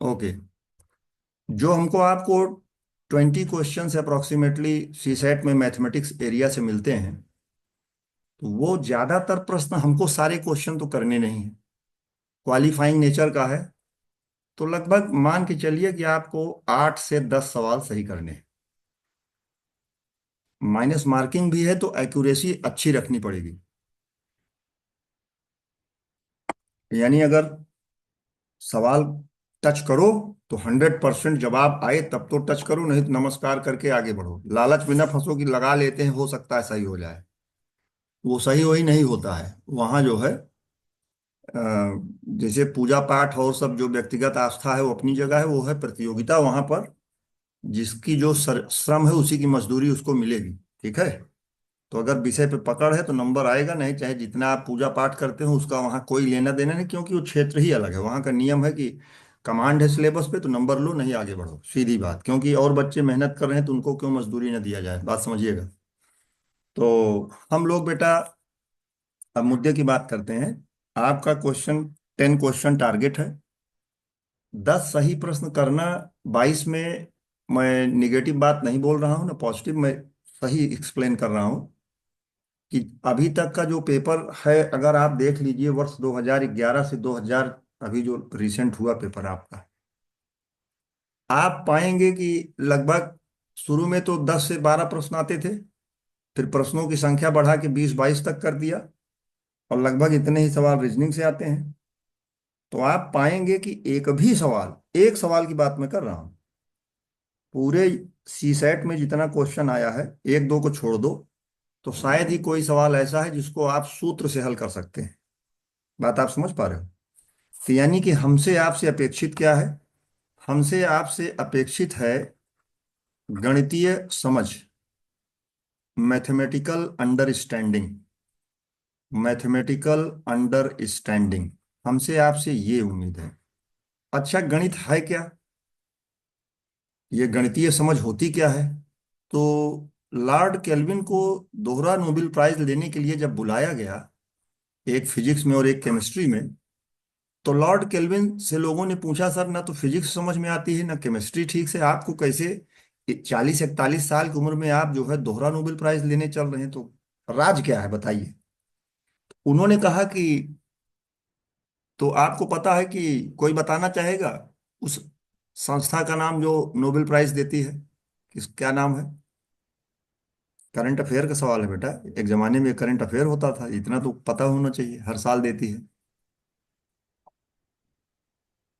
Okay. जो हमको आपको 20 क्वेश्चन अप्रोक्सीमेटली सी सेट में मैथमेटिक्स एरिया से मिलते हैं, तो वो ज्यादातर प्रश्न हमको सारे क्वेश्चन तो करने नहीं है, क्वालिफाइंग नेचर का है। तो लगभग मान के चलिए कि आपको 8 से 10 सवाल सही करने हैं। माइनस मार्किंग भी है, तो एक्यूरेसी अच्छी रखनी पड़ेगी। यानी अगर सवाल टच करो तो 100% जवाब आए तब तो टच करो, नहीं तो नमस्कार करके आगे बढ़ो। लालच में न फंसो कि लगा लेते हैं, हो सकता है सही हो जाए। वो सही वही नहीं होता है वहां जो है। अ, जैसे पूजा पाठ और सब जो व्यक्तिगत आस्था है वो अपनी जगह है, वो है प्रतियोगिता वहां पर। जिसकी जो श्रम है उसी की मजदूरी उसको मिलेगी। ठीक है। तो अगर विषय पे पकड़ है तो नंबर आएगा, नहीं चाहे जितना आप पूजा पाठ करते हो उसका वहाँ कोई लेना देना नहीं, क्योंकि वो क्षेत्र ही अलग है। वहाँ का नियम है कि कमांड है सिलेबस पे तो नंबर लो, नहीं आगे बढ़ो, सीधी बात। क्योंकि और बच्चे मेहनत कर रहे हैं तो उनको क्यों मजदूरी न दिया जाए, बात समझिएगा। तो हम लोग बेटा अब मुद्दे की बात करते हैं। आपका क्वेश्चन 10 क्वेश्चन टारगेट है। 10 सही प्रश्न करना। 22 में मैं निगेटिव बात नहीं बोल रहा हूँ ना पॉजिटिव, मैं सही एक्सप्लेन कर रहा हूँ कि अभी तक का जो पेपर है, अगर आप देख लीजिए वर्ष 2011 से 2000, अभी जो रिसेंट हुआ पेपर आपका, आप पाएंगे कि लगभग शुरू में तो 10 से 12 प्रश्न आते थे। फिर प्रश्नों की संख्या बढ़ा के 20-22 तक कर दिया, और लगभग इतने ही सवाल रीजनिंग से आते हैं। तो आप पाएंगे कि एक भी सवाल, एक सवाल की बात मैं कर रहा हूँ, पूरे सी सेट में जितना क्वेश्चन आया है, एक दो को छोड़ दो, तो शायद ही कोई सवाल ऐसा है जिसको आप सूत्र से हल कर सकते हैं। बात आप समझ पा रहे हो? तो यानी कि हमसे आपसे अपेक्षित क्या है? हमसे आपसे अपेक्षित है गणितीय समझ, मैथमेटिकल अंडरस्टैंडिंग। मैथमेटिकल अंडरस्टैंडिंग, हमसे आपसे ये उम्मीद है। अच्छा, गणित है क्या? ये गणितीय समझ होती क्या है? तो लॉर्ड केल्विन को दोहरा नोबेल प्राइज लेने के लिए जब बुलाया गया, एक फिजिक्स में और एक केमिस्ट्री में, तो लॉर्ड केल्विन से लोगों ने पूछा, सर ना तो फिजिक्स समझ में आती है ना केमिस्ट्री ठीक से, आपको कैसे 40-41 साल की उम्र में आप जो है दोहरा नोबेल प्राइज लेने चल रहे हैं? तो राज क्या है बताइए। उन्होंने कहा कि तो आपको पता है कि कोई बताना चाहेगा उस संस्था का नाम जो नोबेल प्राइज देती है? किस क्या नाम है? करंट अफेयर का सवाल है बेटा। एक जमाने में करंट अफेयर होता था, इतना तो पता होना चाहिए, हर साल देती है।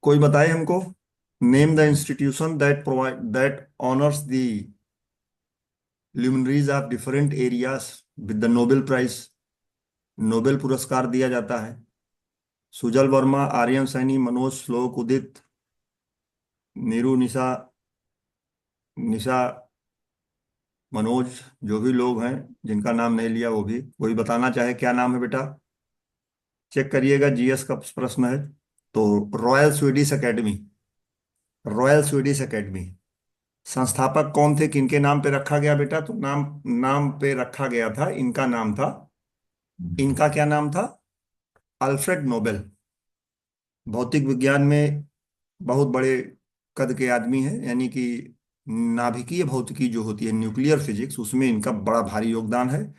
कोई बताए हमको। Name the institution that provide that honours the luminaries of different areas with the Nobel prize. Nobel पुरस्कार दिया जाता है। सुजल वर्मा, आर्यन सैनी, मनोज श्लोक, उदित, नीरू, निशा, निशा, मनोज, जो भी लोग हैं जिनका नाम नहीं लिया वो भी कोई बताना चाहे क्या नाम है बेटा? चेक करिएगा, जीएस का प्रश्न है। तो royal Swedish academy, royal Swedish academy, संस्थापक कौन थे, किनके नाम पे रखा गया बेटा? तो नाम नाम पे रखा गया था, इनका नाम था, इनका क्या नाम था? Alfred Nobel. भौतिक विज्ञान में बहुत बड़े कद के आदमी हैं, यानी कि नाभिकीय भौतिकी जो होती है, न्यूक्लियर फिजिक्स, उसमें इनका बड़ा भारी योगदान है।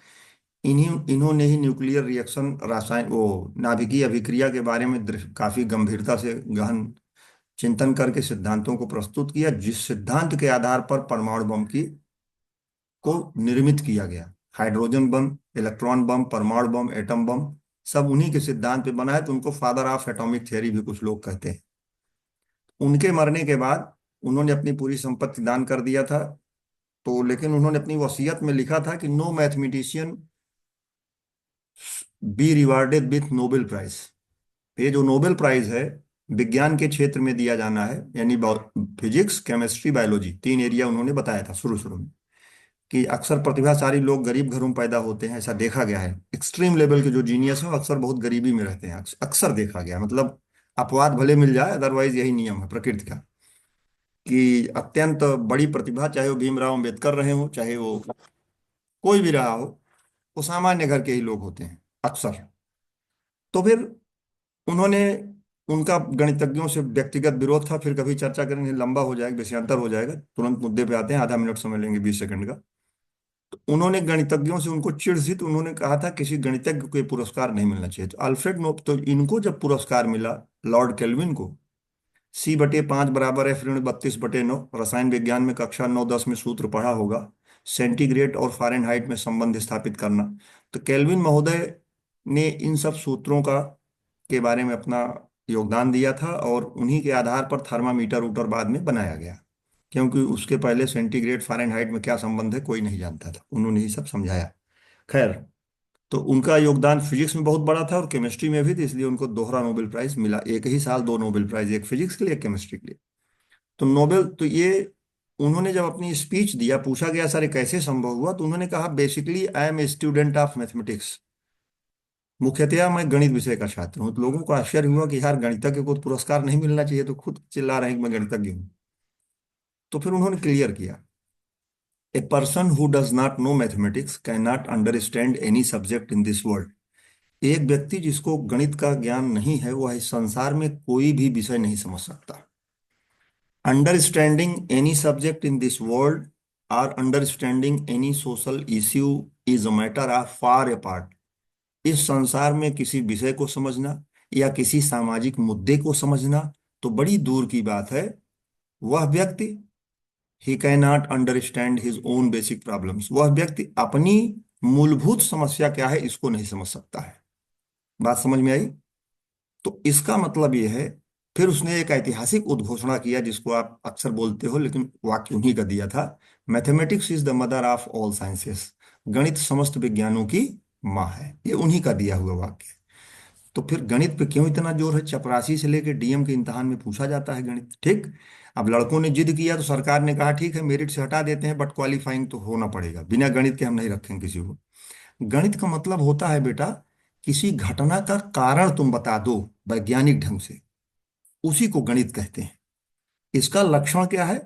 इन्हीं इन्होंने ही न्यूक्लियर रिएक्शन, रासायन वो नाभिकीय अभिक्रिया के बारे में काफी गंभीरता से गहन चिंतन करके सिद्धांतों को प्रस्तुत किया, जिस सिद्धांत के आधार पर परमाणु बम की को निर्मित किया गया। हाइड्रोजन बम, इलेक्ट्रॉन बम, परमाणु बम, एटम बम, सब उन्हीं के सिद्धांत पे बना है। तो उनको फादर ऑफ एटॉमिक थियरी भी कुछ लोग कहते हैं। उनके मरने के बाद उन्होंने अपनी पूरी संपत्ति दान कर दिया था। तो लेकिन उन्होंने अपनी वसीयत में लिखा था कि no mathematician be rewarded with Nobel prize. ये जो नोबेल प्राइज है विज्ञान के क्षेत्र में दिया जाना है, यानी फिजिक्स, केमिस्ट्री, बायोलॉजी, 3 एरिया उन्होंने बताया था शुरू शुरू में, कि अक्सर प्रतिभाशाली लोग गरीब घरों में पैदा होते हैं, ऐसा देखा गया है। एक्सट्रीम लेवल के जो जीनियस हैं वो अक्सर बहुत गरीबी में रहते हैं, अक्सर देखा गया। मतलब अपवाद भले मिल जाए, अदरवाइज यही नियम है प्रकृति का, कि अत्यंत बड़ी प्रतिभा, चाहे वो भीमराव अंबेडकर रहे हो, चाहे वो कोई भी रहा हो, वो सामान्य घर के ही लोग होते हैं अक्सर। तो फिर उन्होंने उनका गणितज्ञों से व्यक्तिगत विरोध था, फिर कभी चर्चा करेंगे, लंबा हो जाएगा, विषयांतर हो जाएगा। तुरंत मुद्दे पे आते हैं, आधा मिनट समय लेंगे, 20 सेकंड का। तो उन्होंने गणितज्ञों से उनको चिढ़ सी, तो उन्होंने कहा था किसी गणितज्ञ को ये पुरस्कार नहीं मिलना चाहिए। तो अल्फ्रेड नोब, तो इनको जब पुरस्कार मिला, लॉर्ड केल्विन को, C/5 बराबर F-32/9, रसायन विज्ञान में कक्षा 9-10 में सूत्र पढ़ा होगा, सेंटीग्रेड और फ़ारेनहाइट में संबंध स्थापित करना। तो केल्विन महोदय ने इन सब सूत्रों का के बारे में अपना योगदान दिया था, और उन्हीं के आधार पर थर्मामीटर उटर बाद में बनाया गया। क्योंकि उसके पहले सेंटीग्रेड फ़ारेनहाइट में क्या संबंध है कोई नहीं जानता था, उन्होंने ही सब समझाया। खैर, तो उनका योगदान फिजिक्स में बहुत बड़ा था और केमिस्ट्री में भी, तो इसलिए उनको दोहरा नोबेल प्राइज मिला। एक ही साल दो नोबेल प्राइज, एक फिजिक्स के लिए, एक केमिस्ट्री के लिए। तो नोबेल, तो ये उन्होंने जब अपनी स्पीच दिया, पूछा गया सर ये कैसे संभव हुआ, तो उन्होंने कहा basically I am a student of mathematics, मुख्यतया मैं गणित विषय का छात्र हूँ। तो लोगों को आश्चर्य हुआ कि यार गणितज्ञ को तो पुरस्कार नहीं मिलना चाहिए, तो खुद चिल्ला रहे हैं कि मैं गणितज्ञ हूँ। तो फिर उन्होंने क्लियर किया, a person who does not know mathematics can not understand any subject in this world. एक व्यक्ति जिसको गणित का ज्ञान नहीं है, वह इस संसार में कोई भी विषय नहीं समझ सकता। Understanding any subject in this world और understanding any social issue is a matter of far apart. इस संसार में किसी विषय को समझना या किसी सामाजिक मुद्दे को समझना तो बड़ी दूर की बात है। वह व्यक्ति, he can not understand his own basic problems, वह व्यक्ति अपनी मूलभूत समस्या क्या है इसको नहीं समझ सकता है। बात समझ में आई? तो इसका मतलब यह है, फिर उसने एक ऐतिहासिक उद्घोषणा किया जिसको आप अक्सर बोलते हो, लेकिन वाक्य उन्हीं का दिया था, mathematics is the mother of all sciences. गणित समस्त विज्ञानों की माँ है, ये उन्हीं का दिया हुआ वाक्य है। तो फिर गणित पे क्यों इतना जोर है? चपरासी से लेकर डीएम के इम्तिहान में पूछा जाता है गणित, ठीक। अब लड़कों ने जिद किया तो सरकार ने कहा ठीक है मेरिट से हटा देते हैं, बट क्वालिफाइंग तो होना पड़ेगा, बिना गणित के हम नहीं रखेंगे किसी को। गणित का मतलब होता है बेटा, किसी घटना का कारण तुम बता दो वैज्ञानिक ढंग से, उसी को गणित कहते हैं। इसका लक्षण क्या है?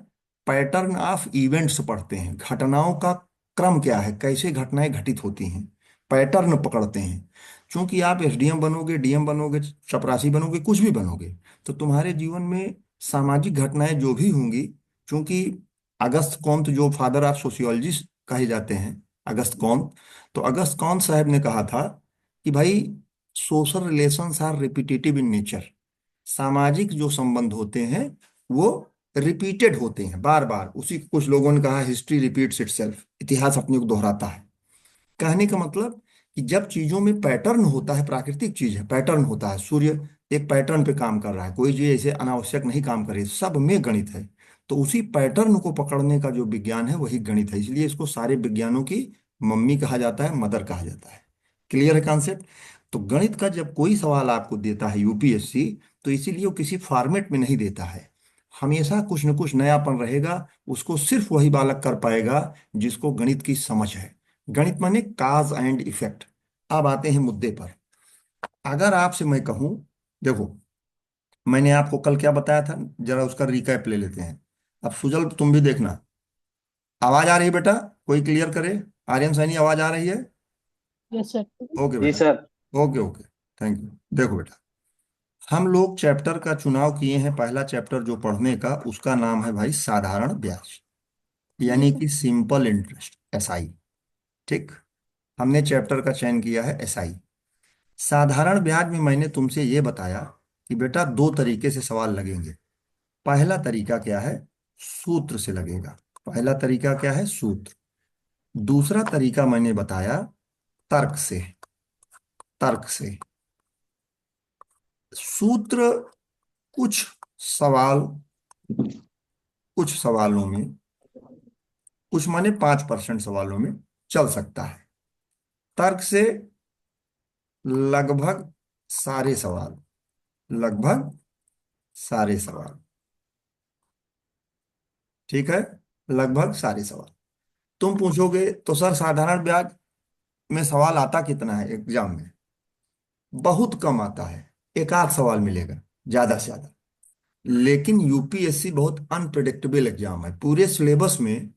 पैटर्न ऑफ इवेंट्स पढ़ते हैं, घटनाओं का क्रम क्या है, कैसे घटनाएं घटित होती हैं, पैटर्न पकड़ते हैं। क्योंकि आप एसडीएम बनोगे, डीएम बनोगे, चपरासी बनोगे, कुछ भी बनोगे, तो तुम्हारे जीवन में सामाजिक घटनाएं जो भी होंगी, क्योंकि अगस्त कॉम्त जो फादर ऑफ सोशियोलॉजिस्ट कहे जाते हैं, अगस्त कॉम्त, तो अगस्त कॉम्त साहब ने कहा था कि भाई social relations are repetitive in nature. सामाजिक जो संबंध होते हैं वो रिपीटेड होते हैं, बार बार उसी, कुछ लोगों ने कहा हिस्ट्री रिपीट्स इटसेल्फ, इतिहास अपने को दोहराता है। कहने का मतलब कि जब चीजों में पैटर्न होता है, प्राकृतिक चीज है, पैटर्न होता है, सूर्य एक पैटर्न पे काम कर रहा है, कोई चीज ऐसे अनावश्यक नहीं काम करे, सब में गणित है। तो उसी पैटर्न को पकड़ने का जो विज्ञान है वही गणित है, इसलिए इसको सारे विज्ञानों की मम्मी कहा जाता है, मदर कहा जाता है। क्लियर है कॉन्सेप्ट? तो गणित का जब कोई सवाल आपको देता है यूपीएससी, तो इसीलिए वो किसी फॉर्मेट में नहीं देता है, हमेशा कुछ न कुछ नयापन रहेगा। उसको सिर्फ वही बालक कर पाएगा जिसको गणित की समझ है। गणित माने काज एंड इफेक्ट। अब आते हैं मुद्दे पर। अगर आपसे मैं कहूं, देखो मैंने आपको कल क्या बताया था, जरा उसका रिकैप ले लेते हैं। अब सुजल तुम भी देखना, आवाज आ रही है बेटा? कोई क्लियर करे? आर्यन सैनी आवाज आ रही है? Yes sir. ओके जी बेटा। Sir. Okay okay, thank you. देखो बेटा, हम लोग चैप्टर का चुनाव किए हैं, पहला चैप्टर जो पढ़ने का उसका नाम है भाई साधारण ब्याज, जी यानी सर। कि सिंपल इंटरेस्ट, एसआई। ठीक, हमने चैप्टर का चयन किया है एसआई। साधारण ब्याज में मैंने तुमसे ये बताया कि बेटा दो तरीके से सवाल लगेंगे। पहला तरीका क्या है? सूत्र से लगेगा। पहला तरीका क्या है? सूत्र। दूसरा तरीका मैंने बताया तर्क से। तर्क से सूत्र कुछ सवाल, कुछ सवालों में, कुछ माने 5% सवालों में चल सकता है। तर्क से लगभग सारे सवाल, लगभग सारे सवाल, ठीक है, लगभग सारे सवाल। तुम पूछोगे तो सर साधारण ब्याज में सवाल आता कितना है एग्जाम में? बहुत कम आता है, एक आध सवाल मिलेगा ज्यादा से ज्यादा। लेकिन यूपीएससी बहुत अनप्रिडिक्टेबल एग्जाम है। पूरे सिलेबस में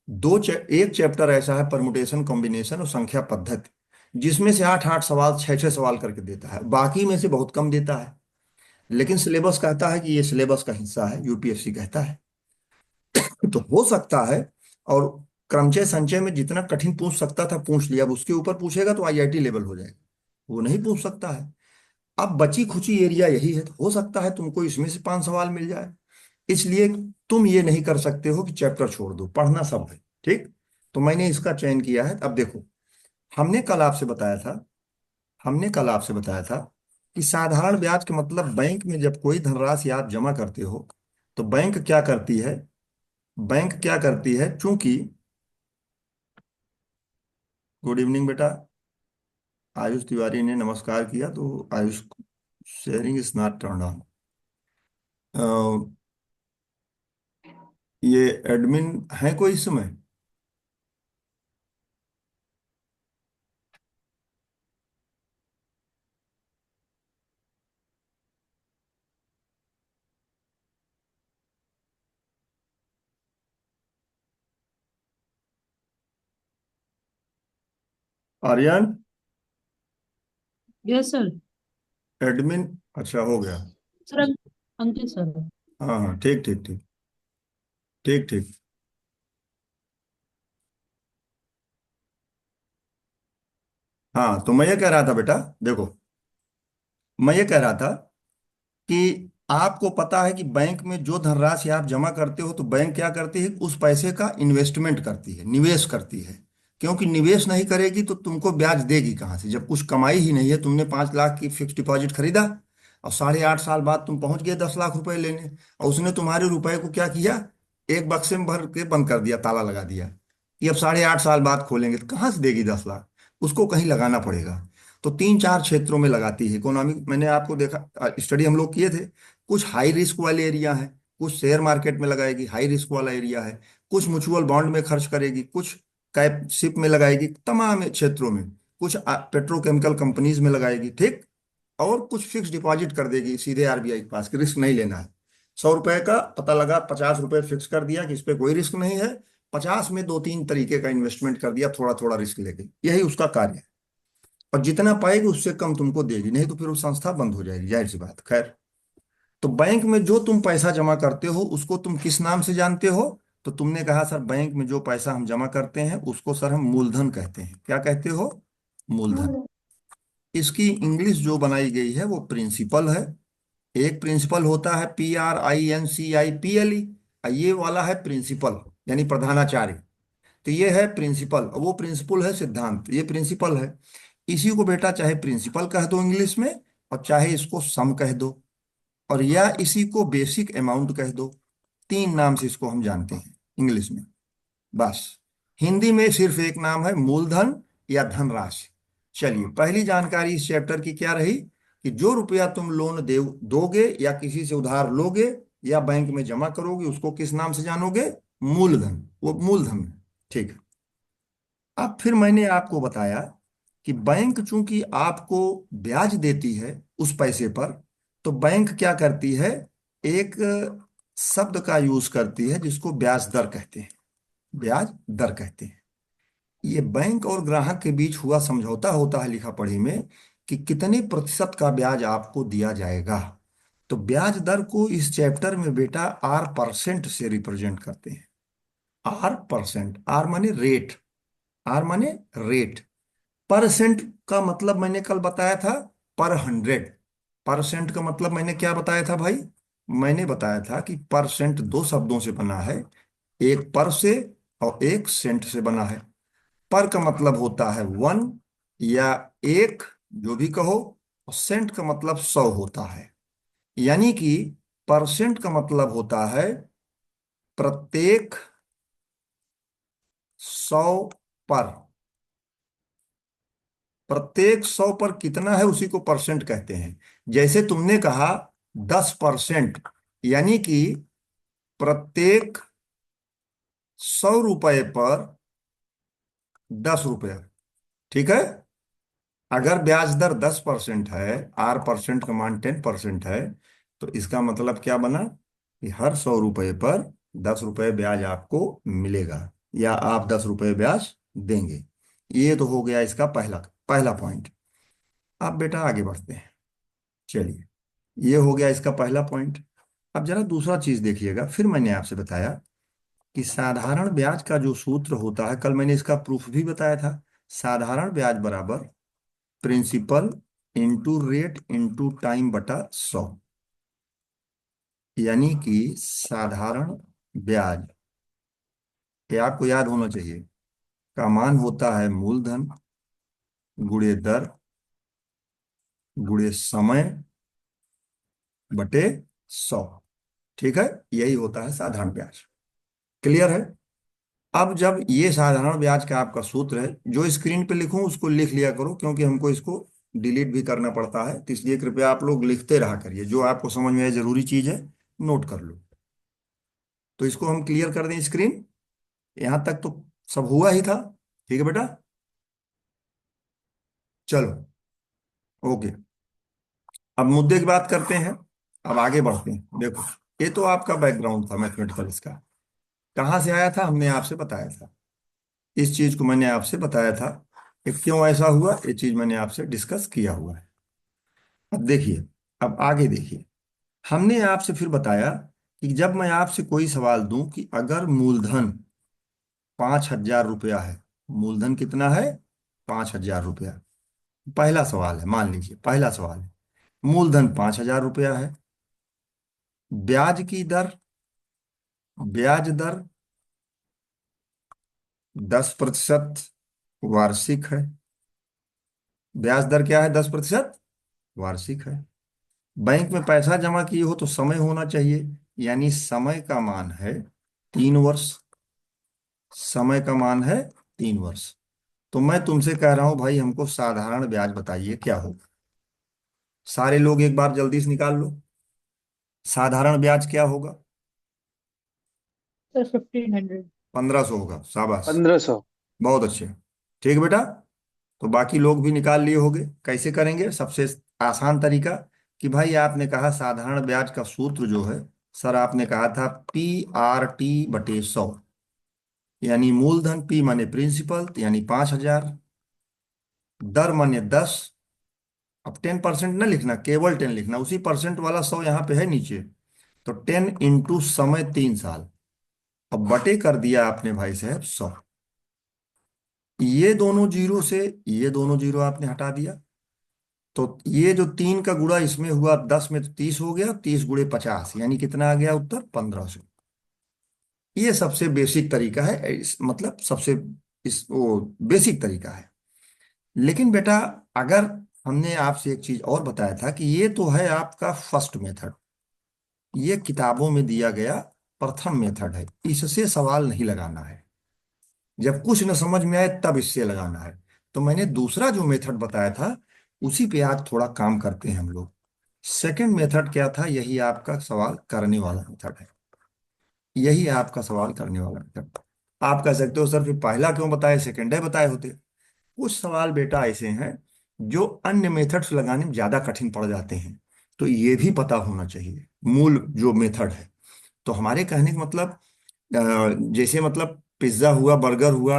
एक चैप्टर ऐसा है परमुटेशन कॉम्बिनेशन और संख्या पद्धति, जिसमें से 8-8 सवाल, 6-6 सवाल करके देता है, बाकी में से बहुत कम देता है। लेकिन सिलेबस कहता है कि ये सिलेबस का हिस्सा है, यूपीएससी कहता है। तो हो सकता है। और क्रमचय संचय में जितना कठिन पूछ सकता था पूछ लिया, अब उसके ऊपर पूछेगा तो आईआईटी लेवल हो जाएगा। वो नहीं पूछ सकता है। अब बची खुची एरिया यही है, तो हो सकता है तुमको इसमें से 5 सवाल मिल जाए। इसलिए तुम ये नहीं कर सकते हो कि चैप्टर छोड़ दो, पढ़ना सब है। ठीक। तो मैंने इसका चयन किया है। अब देखो, हमने कल आपसे बताया था हमने कल आपसे बताया था कि साधारण ब्याज का मतलब, बैंक में जब कोई धनराशि आप जमा करते हो तो बैंक क्या करती है चूंकि। गुड इवनिंग बेटा। आयुष तिवारी ने नमस्कार किया, तो Ayush, sharing is not turn on. ये एडमिन है कोई इस समय? Aryan, yes sir. एडमिन। अच्छा, हो गया। Sir Ankit sir. हाँ हाँ, ठीक ठीक ठीक। ठीक ठीक। हाँ, तो मैं ये कह रहा था बेटा, देखो, मैं ये कह रहा था कि आपको पता है कि बैंक में जो धनराशि आप जमा करते हो तो बैंक क्या करती है, उस पैसे का इन्वेस्टमेंट करती है, निवेश करती है। क्योंकि निवेश नहीं करेगी तो तुमको ब्याज देगी कहाँ से, जब कुछ कमाई ही नहीं है। तुमने 5 लाख की फिक्स डिपॉजिट खरीदा और 8.5 साल बाद तुम पहुंच गए 10 लाख रुपए लेने, और उसने तुम्हारे रुपए को क्या किया, एक बक्से में भर के बंद कर दिया, ताला लगा दिया कि अब 8.5 साल बाद खोलेंगे। तो कहाँ से देगी 10 लाख? उसको कहीं लगाना पड़ेगा। तो 3 4 क्षेत्रों में लगाती है इकोनॉमिक। मैंने आपको देखा, स्टडी हम लोग किए थे। कुछ हाई रिस्क वाले एरिया है, कुछ शेयर मार्केट में लगाएगी, हाई रिस्क वाला एरिया है। कुछ म्यूचुअल बॉन्ड में खर्च करेगी, कुछ कैप में लगाएगी, तमाम क्षेत्रों में। कुछ पेट्रोकेमिकल कंपनीज में लगाएगी, ठीक। और कुछ फिक्स डिपॉजिट कर देगी सीधे आरबीआई के पास कि रिस्क नहीं लेना है। 100 रुपए का पता लगा, 50 रुपए फिक्स कर दिया कि इस पे कोई रिस्क नहीं है। 50 में 2 3 तरीके का इन्वेस्टमेंट कर दिया, थोड़ा थोड़ा रिस्क लेके। यही उसका कार्य है। और जितना पाएगी उससे कम तुमको देगी, नहीं तो फिर वो संस्था बंद हो जाएगी, जाहिर सी बात। खैर, तो बैंक में जो तुम पैसा जमा करते हो उसको तुम किस नाम से जानते हो? तो तुमने कहा सर, बैंक में जो पैसा हम जमा करते हैं उसको सर हम मूलधन कहते हैं। क्या कहते हो? मूलधन। इसकी इंग्लिश जो बनाई गई है वो प्रिंसिपल है। एक प्रिंसिपल होता है PRINCIPLE, ये वाला है प्रिंसिपल, यानी प्रधानाचार्य। तो ये है प्रिंसिपल, और वो प्रिंसिपल है सिद्धांत, ये प्रिंसिपल है। इसी को बेटा चाहे प्रिंसिपल कह दो इंग्लिश में, और चाहे इसको सम कह दो, और या इसी को बेसिक अमाउंट कह दो। 3 नाम से इसको हम जानते हैं इंग्लिश में, बस। हिंदी में सिर्फ एक नाम है, मूलधन या धनराशि। चलिए, पहली जानकारी इस चैप्टर की क्या रही कि जो रुपया तुम लोन दे दोगे या किसी से उधार लोगे या बैंक में जमा करोगे उसको किस नाम से जानोगे? मूलधन। वो मूलधन है। ठीक है। अब फिर मैंने आपको बताया कि बैंक चूंकि आपको ब्याज देती है उस पैसे पर, तो बैंक क्या करती है, एक शब्द का यूज करती है जिसको ब्याज दर कहते हैं। ब्याज दर कहते हैं। ये बैंक और ग्राहक के बीच हुआ समझौता होता है लिखा पढ़ी में, कि कितने प्रतिशत का ब्याज आपको दिया जाएगा। तो ब्याज दर को इस चैप्टर में बेटा R% से रिप्रेजेंट करते हैं। R%, आर माने रेट। आर माने रेट। परसेंट का मतलब मैंने कल बताया था, पर 100। परसेंट का मतलब मैंने क्या बताया था भाई? मैंने बताया था कि परसेंट 2 शब्दों से बना है, एक पर से और एक सेंट से बना है। पर का मतलब होता है 1 या 1, जो भी कहो। और सेंट का मतलब 100 होता है। यानी कि परसेंट का मतलब होता है प्रत्येक 100 पर। प्रत्येक 100 पर कितना है उसी को परसेंट कहते हैं। जैसे तुमने कहा 10%, यानी कि प्रत्येक 100 रुपए पर 10 रुपए। ठीक है। अगर ब्याज दर 10% है, R% का मान 10% है, तो इसका मतलब क्या बना कि हर 100 रुपए पर 10 रुपए ब्याज आपको मिलेगा, या आप 10 रुपए ब्याज देंगे। ये तो हो गया इसका पहला पहला पॉइंट। अब बेटा आगे बढ़ते हैं। चलिए, ये हो गया इसका पहला पॉइंट। अब जरा दूसरा चीज देखिएगा, फिर मैंने आपसे बताया कि साधारण ब्याज का जो सूत्र होता है, कल मैंने इसका प्रूफ भी बताया था। साधारण ब्याज बराबर principal into rate into time बटा 100। यानी कि साधारण ब्याज, ये आपको याद होना चाहिए, का मान होता है मूलधन गुणे दर गुणे समय बटे 100। ठीक है, यही होता है साधारण ब्याज। क्लियर है? अब जब ये साधारण ब्याज का आपका सूत्र है, जो स्क्रीन पे लिखूं उसको लिख लिया करो, क्योंकि हमको इसको डिलीट भी करना पड़ता है, तो इसलिए कृपया आप लोग लिखते रहा करिए। जो आपको समझ में आए जरूरी चीज है, नोट कर लो। तो इसको हम क्लियर कर दें स्क्रीन। यहां तक तो सब हुआ ही था। ठीक है बेटा, चलो ओके। अब मुद्दे की बात करते हैं। अब आगे बढ़ते हैं। देखो, ये तो आपका बैकग्राउंड था मैथमेटिकल इसका। कहाँ से आया था, हमने आपसे बताया था। इस चीज को मैंने आपसे बताया था कि क्यों ऐसा हुआ, ये चीज मैंने आपसे डिस्कस किया हुआ है। अब देखिए, अब आगे देखिए। हमने आपसे फिर बताया कि जब मैं आपसे कोई सवाल दूं कि अगर मूलधन 5,000 रुपया है, मूलधन कितना है, 5,000 रुपया। पहला सवाल है, मान लीजिए पहला सवाल है, मूलधन 5,000 रुपया है। ब्याज की दर, ब्याज दर 10% वार्षिक है। ब्याज दर क्या है, 10% वार्षिक है। बैंक में पैसा जमा किए हो तो समय होना चाहिए, यानी समय का मान है 3 वर्ष। समय का मान है 3 वर्ष। तो मैं तुमसे कह रहा हूं भाई, हमको साधारण ब्याज बताइए क्या होगा। सारे लोग एक बार जल्दी से निकाल लो, साधारण ब्याज क्या होगा। सर 1500। 1,500 होगा, शाबाश। 1500। बहुत अच्छे। ठीक है बेटा, तो बाकी लोग भी निकाल लिए होंगे। कैसे करेंगे, सबसे आसान तरीका कि भाई आपने कहा साधारण ब्याज का सूत्र जो है, सर आपने कहा था PRT/100। यानी मूलधन P माने प्रिंसिपल, यानी 5,000, दर माने 10। अब 10% ना लिखना, केवल 10 लिखना, उसी परसेंट वाला 100 यहाँ पे है नीचे। तो 10 इंटू समय 3 साल। अब बटे कर दिया आपने भाई साहब 100। ये दोनों जीरो से ये दोनों जीरो आपने हटा दिया। तो ये जो 3 का गुणा इसमें हुआ 10 में, तो 30 हो गया। 30 × 50 यानी कितना आ गया उत्तर, 1,500। ये सबसे बेसिक तरीका है, मतलब सबसे इस वो बेसिक तरीका है। लेकिन बेटा, अगर हमने आपसे एक चीज और बताया था कि ये तो है आपका फर्स्ट मेथड, ये किताबों में दिया गया प्रथम मेथड है, इससे सवाल नहीं लगाना है। जब कुछ न समझ में आए तब इससे लगाना है। तो मैंने दूसरा जो मेथड बताया था, उसी पे आज थोड़ा काम करते हैं हम लोग। सेकंड मेथड क्या था, यही आपका सवाल करने वाला मेथड है। यही आपका सवाल करने वाला मेथड। आप कह सकते हो सर फिर पहला क्यों बताए, सेकंड है बताए होते। कुछ सवाल बेटा ऐसे हैं जो अन्य मेथड्स लगाने में ज्यादा कठिन पड़ जाते हैं, तो ये भी पता होना चाहिए मूल जो मेथड है। तो हमारे कहने का मतलब, जैसे मतलब पिज्जा हुआ, बर्गर हुआ,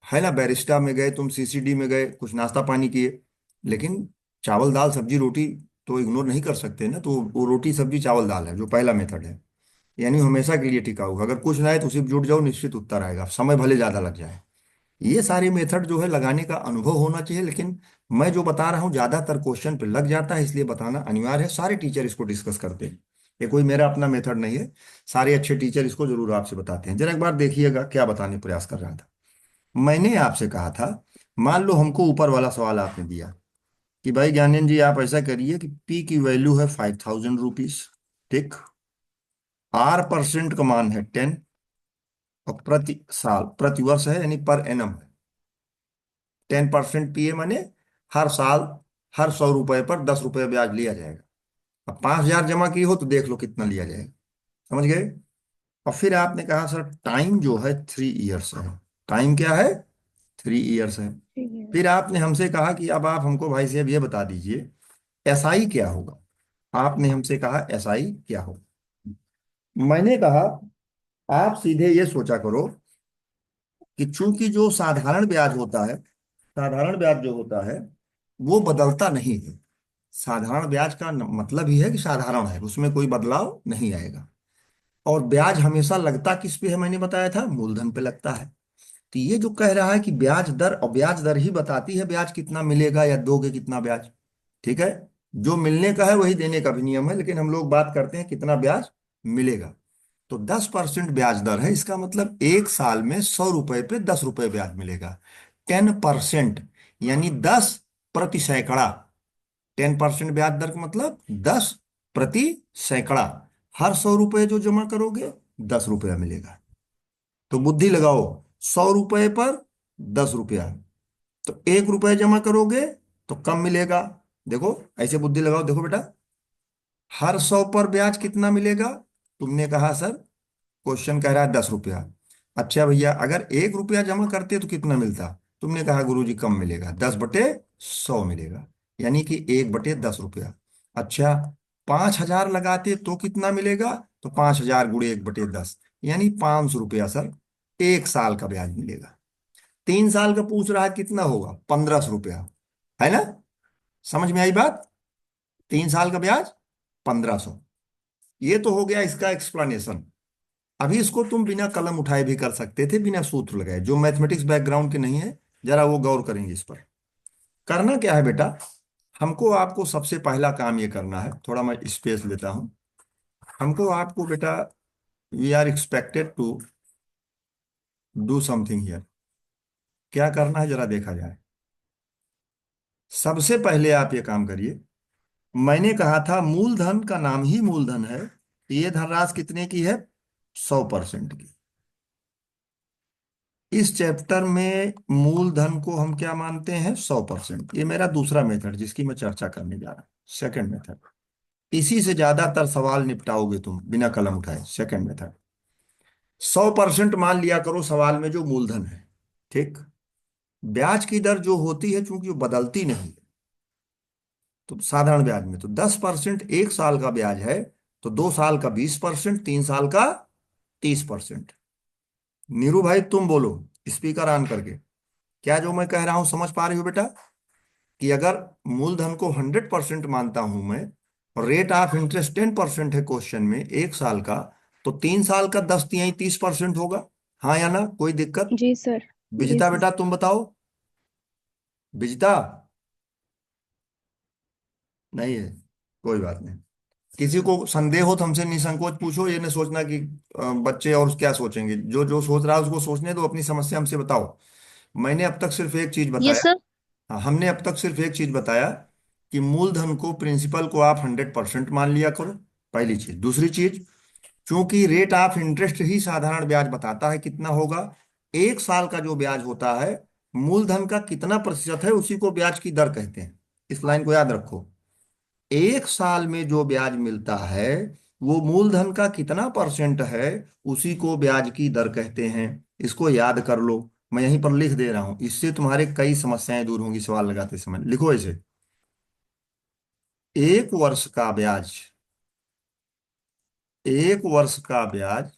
है ना, बैरिस्टा में गए तुम, CCD में गए, कुछ नाश्ता पानी किए, लेकिन चावल दाल सब्जी रोटी तो इग्नोर नहीं कर सकते ना। तो वो रोटी सब्जी चावल दाल है जो पहला मेथड है, यानी हमेशा के लिए टिका हुआ। अगर कुछ ना है तो उसी पे जुट जाओ, निश्चित उत्तर आएगा, समय भले ज्यादा लग जाए। ये सारे मेथड जो है लगाने का अनुभव होना चाहिए, लेकिन मैं जो बता रहा हूँ ज्यादातर क्वेश्चन पे लग जाता है, इसलिए बताना अनिवार्य है। सारे टीचर इसको डिस्कस करते हैं, ये कोई मेरा अपना मेथड नहीं है। सारे अच्छे टीचर इसको जरूर आपसे बताते हैं। जरा एक बार देखिएगा क्या बताने प्रयास कर रहा था। मैंने आपसे कहा था, मान लो हमको ऊपर वाला सवाल आपने दिया कि भाई ज्ञानेंद्र जी आप ऐसा करिए कि P की वैल्यू है 5,000 रुपीज। ठीक, R% का मान है 10, और प्रति साल प्रति वर्ष है, यानी पर एनम है। 10% PA माने हर साल, हर 100 रुपए पर 10 रुपए ब्याज लिया जाएगा। अब 5,000 जमा की हो तो देख लो कितना लिया जाएगा। समझ गए? और फिर आपने कहा सर टाइम जो है 3 इयर्स है। टाइम क्या है, 3 इयर्स है। ठीक है। फिर आपने हमसे कहा कि अब आप हमको भाई साहब ये बता दीजिए SI क्या होगा। आपने हमसे कहा SI क्या होगा। मैंने कहा आप सीधे ये सोचा करो कि चूंकि जो साधारण ब्याज होता है, साधारण ब्याज जो होता है वो बदलता नहीं है। साधारण ब्याज का मतलब ही है कि साधारण है, उसमें कोई बदलाव नहीं आएगा। और ब्याज हमेशा लगता किस पे है, मैंने बताया था, मूलधन पे लगता है। तो ये जो कह रहा है कि ब्याज दर, और ब्याज दर ही बताती है ब्याज कितना मिलेगा या दोगे कितना ब्याज। ठीक है, जो मिलने का है वही देने का भी नियम है, लेकिन हम लोग बात करते हैं कितना ब्याज मिलेगा। तो 10% ब्याज दर है, इसका मतलब एक साल में 100 रुपए पे 10 रुपए ब्याज मिलेगा। 10%, यानी 10 प्रति सैकड़ा। 10% ब्याज दर का मतलब 10 प्रति सैकड़ा। हर 100 रुपए जो जमा करोगे 10 रुपया मिलेगा। तो बुद्धि लगाओ, 100 रुपए पर 10 रुपया, तो 1 रुपये जमा करोगे तो कम मिलेगा। देखो, ऐसे बुद्धि लगाओ, देखो बेटा, हर 100 पर ब्याज कितना मिलेगा। तुमने कहा सर, क्वेश्चन कह रहा है 10 रुपया। अच्छा भैया, अगर 1 रुपया जमा करते तो कितना मिलता। तुमने कहा गुरुजी कम मिलेगा, 10/100 मिलेगा, यानी कि 1/10 रुपया। अच्छा, 5,000 लगाते तो कितना मिलेगा। तो 5,000 गुणे 1/10, यानी 500 रुपया सर, एक साल का ब्याज मिलेगा। 3 साल का पूछ रहा है कितना होगा, 1,500 रुपया, है ना। समझ में आई बात। 3 साल का ब्याज 1,500। ये तो हो गया इसका एक्सप्लेनेशन। अभी इसको तुम बिना कलम उठाए भी कर सकते थे, बिना सूत्र लगाए। जो मैथमेटिक्स बैकग्राउंड के नहीं है, जरा वो गौर करेंगे इस पर। करना क्या है बेटा, हमको आपको सबसे पहला काम ये करना है, थोड़ा मैं स्पेस लेता हूं। हमको आपको बेटा, we are expected to do something here. क्या करना है जरा देखा जाए। सबसे पहले आप ये काम करिए। मैंने कहा था मूलधन का नाम ही मूलधन है। ये धनराशि कितने की है, 100% की। इस चैप्टर में मूलधन को हम क्या मानते हैं, 100%। ये मेरा दूसरा मेथड जिसकी मैं चर्चा करने जा रहा हूँ, सेकंड मेथड। इसी से ज्यादातर सवाल निपटाओगे तुम बिना कलम उठाए, सेकंड मेथड। 100% मान लिया करो सवाल में जो मूलधन है। ठीक। ब्याज की दर जो होती है, चूंकि वो बदलती नहीं है, तो साधारण ब्याज में तो 10% एक साल का ब्याज है, तो 2 साल का 20%, 3 साल का 30%। नीरू भाई तुम बोलो, स्पीकर ऑन करके, क्या जो मैं कह रहा हूं समझ पा रही हो बेटा। कि अगर मूलधन को 100% मानता हूं मैं, और रेट ऑफ इंटरेस्ट 10% है क्वेश्चन में एक साल का, तो 3 साल का 10 तिहाई 30% होगा। हाँ या ना, कोई दिक्कत। जी सर। जी विजिता सर। बेटा तुम बताओ। विजिता, नहीं है, कोई बात नहीं। किसी को संदेह हो तो हमसे निसंकोच पूछो, ये नहीं सोचना कि बच्चे और क्या सोचेंगे। जो जो सोच रहा है उसको सोचने दो, अपनी समस्या हमसे बताओ। मैंने अब तक सिर्फ एक चीज यस बताया। सर। हाँ, हमने अब तक सिर्फ एक चीज बताया कि मूलधन को, प्रिंसिपल को आप 100% मान लिया करो। पहली चीज। दूसरी चीज, चूंकि रेट ऑफ इंटरेस्ट ही साधारण ब्याज बताता है कितना होगा, एक साल का जो ब्याज होता है, मूलधन का कितना प्रतिशत है उसी को ब्याज की दर कहते हैं। इस लाइन को याद रखो। एक साल में जो ब्याज मिलता है, वो मूलधन का कितना परसेंट है, उसी को ब्याज की दर कहते हैं। इसको याद कर लो। मैं यहीं पर लिख दे रहा हूं, इससे तुम्हारे कई समस्याएं दूर होंगी सवाल लगाते समय। लिखो इसे। एक वर्ष का ब्याज, एक वर्ष का ब्याज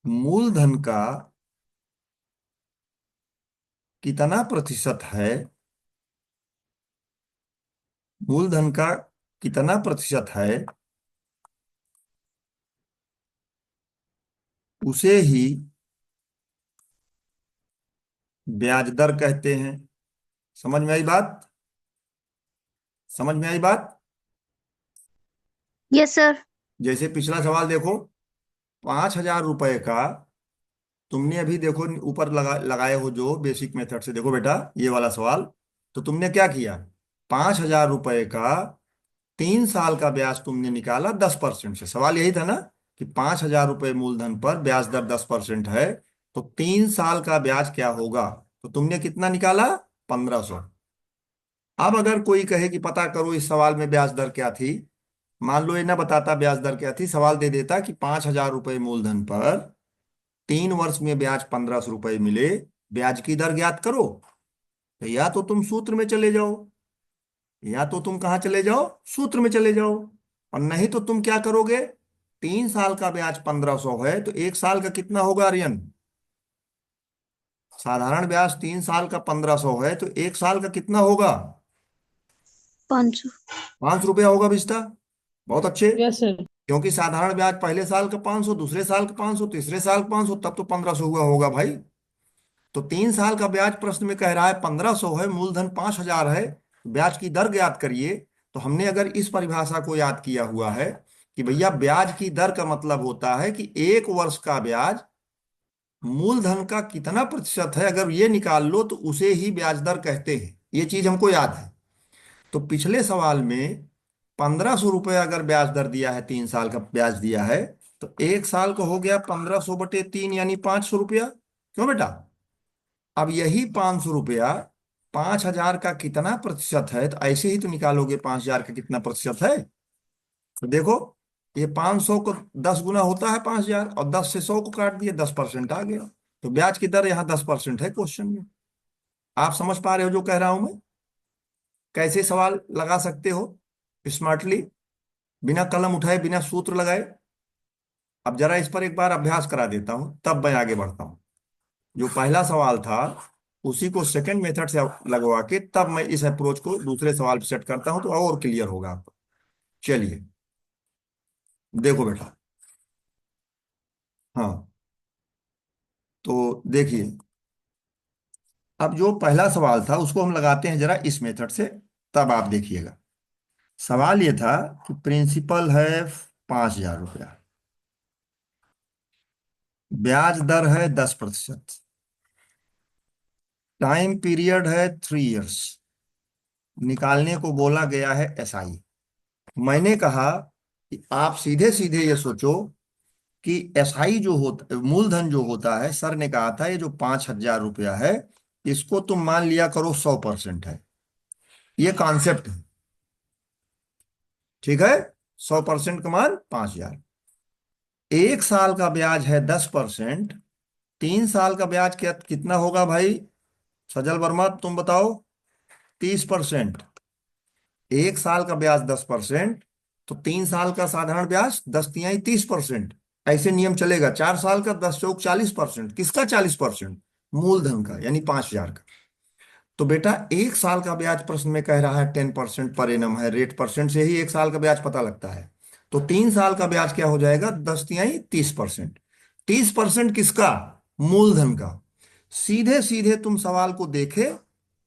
मूलधन का कितना प्रतिशत है, मूलधन का कितना प्रतिशत है, उसे ही ब्याज दर कहते हैं। समझ में आई बात। समझ में आई बात। Yes sir. जैसे पिछला सवाल देखो, 5,000 रुपए का, तुमने अभी देखो ऊपर लगाए हो जो बेसिक मेथड से, देखो बेटा ये वाला सवाल। तो तुमने क्या किया, 5,000 रुपए का 3 साल का ब्याज तुमने निकाला 10% से। सवाल यही था ना, कि 5,000 रुपए मूलधन पर ब्याज दर 10% है, तो 3 साल का ब्याज क्या होगा। तो तुमने कितना निकाला, 1,500। अब अगर कोई कहे कि पता करो इस सवाल में ब्याज दर क्या थी, मान लो ये ना बताता ब्याज दर क्या थी, सवाल दे देता कि 5,000 रुपए मूलधन पर 3 वर्ष में ब्याज 1,500 रुपए मिले, ब्याज की दर ज्ञात करो। तो या तो तुम सूत्र में चले जाओ, या तो तुम कहाँ चले जाओ, सूत्र में चले जाओ। और नहीं तो तुम क्या करोगे, 3 साल का ब्याज 1,500 है, तो एक साल का कितना होगा आर्यन। साधारण ब्याज 3 साल का 1,500 है, तो एक साल का कितना होगा। ₹500। 500 रुपया होगा बिस्ता। बहुत अच्छे। Yes sir. क्योंकि साधारण ब्याज पहले साल का 500, दूसरे साल का 500, तीसरे साल का 500, तब तो 1500 हुआ होगा भाई। तो 3 साल का ब्याज प्रश्न में कह रहा है 1500 है, मूलधन 5000 है, ब्याज की दर ज्ञात करिए। तो हमने अगर इस परिभाषा को याद किया हुआ है कि भैया ब्याज की दर का मतलब होता है कि एक वर्ष का ब्याज मूलधन का कितना प्रतिशत है, अगर ये निकाल लो तो उसे ही ब्याज दर कहते हैं। ये चीज हमको याद है। तो पिछले सवाल में 1500 रुपये अगर ब्याज दर दिया है, 3 साल का ब्याज दिया है, तो एक साल का हो गया 1500/3 यानी 500 रुपया। क्यों बेटा? अब यही 500 रुपया 5000 का कितना प्रतिशत है, तो ऐसे ही तो निकालोगे 5000 का कितना प्रतिशत है। तो देखो, ये 500 को 10 गुना होता है 5000, और 10 से 100 को काट दिए, 10% आ गया। तो ब्याज की दर यहाँ 10% है क्वेश्चन में। आप समझ पा रहे हो जो कह रहा हूं मैं? कैसे सवाल लगा सकते हो स्मार्टली, बिना कलम उठाए, बिना सूत्र लगाए। अब जरा इस पर एक बार अभ्यास करा देता हूं, तब मैं आगे बढ़ता हूं। जो पहला सवाल था उसी को सेकंड मेथड से लगवा के तब मैं इस अप्रोच को दूसरे सवाल पे सेट करता हूं, तो और क्लियर होगा आपको। चलिए देखो बेटा। हाँ, तो देखिए, अब जो पहला सवाल था उसको हम लगाते हैं जरा इस मेथड से, तब आप देखिएगा। सवाल ये था कि प्रिंसिपल है 5000 रुपया, ब्याज दर है 10%, टाइम पीरियड है 3 इयर्स, निकालने को बोला गया है एसआई। मैंने कहा कि आप सीधे सीधे ये सोचो कि एसआई जो होता, मूलधन जो होता है, सर ने कहा था ये जो 5000 रुपया है, इसको तुम मान लिया करो 100% है। ये कॉन्सेप्ट है, ठीक है। 100% का मान 5000। एक साल का ब्याज है 10%, 3 साल का ब्याज क्या कितना होगा भाई? सजल वर्मा तुम बताओ। 30%। एक साल का ब्याज 10%, तो 3 साल का साधारण ब्याज 10 तिहाई 30%। ऐसे नियम चलेगा। 4 साल का 10 चौक 40%। किसका 40%? मूलधन का, यानी 5000 का। तो बेटा एक साल का ब्याज प्रश्न में कह रहा है 10% पर एनम है, रेट परसेंट से ही एक साल का ब्याज पता लगता है। तो 3 साल का ब्याज क्या हो जाएगा? 10 तिहाई 30%। 30% किसका? मूलधन का। सीधे सीधे तुम सवाल को देखे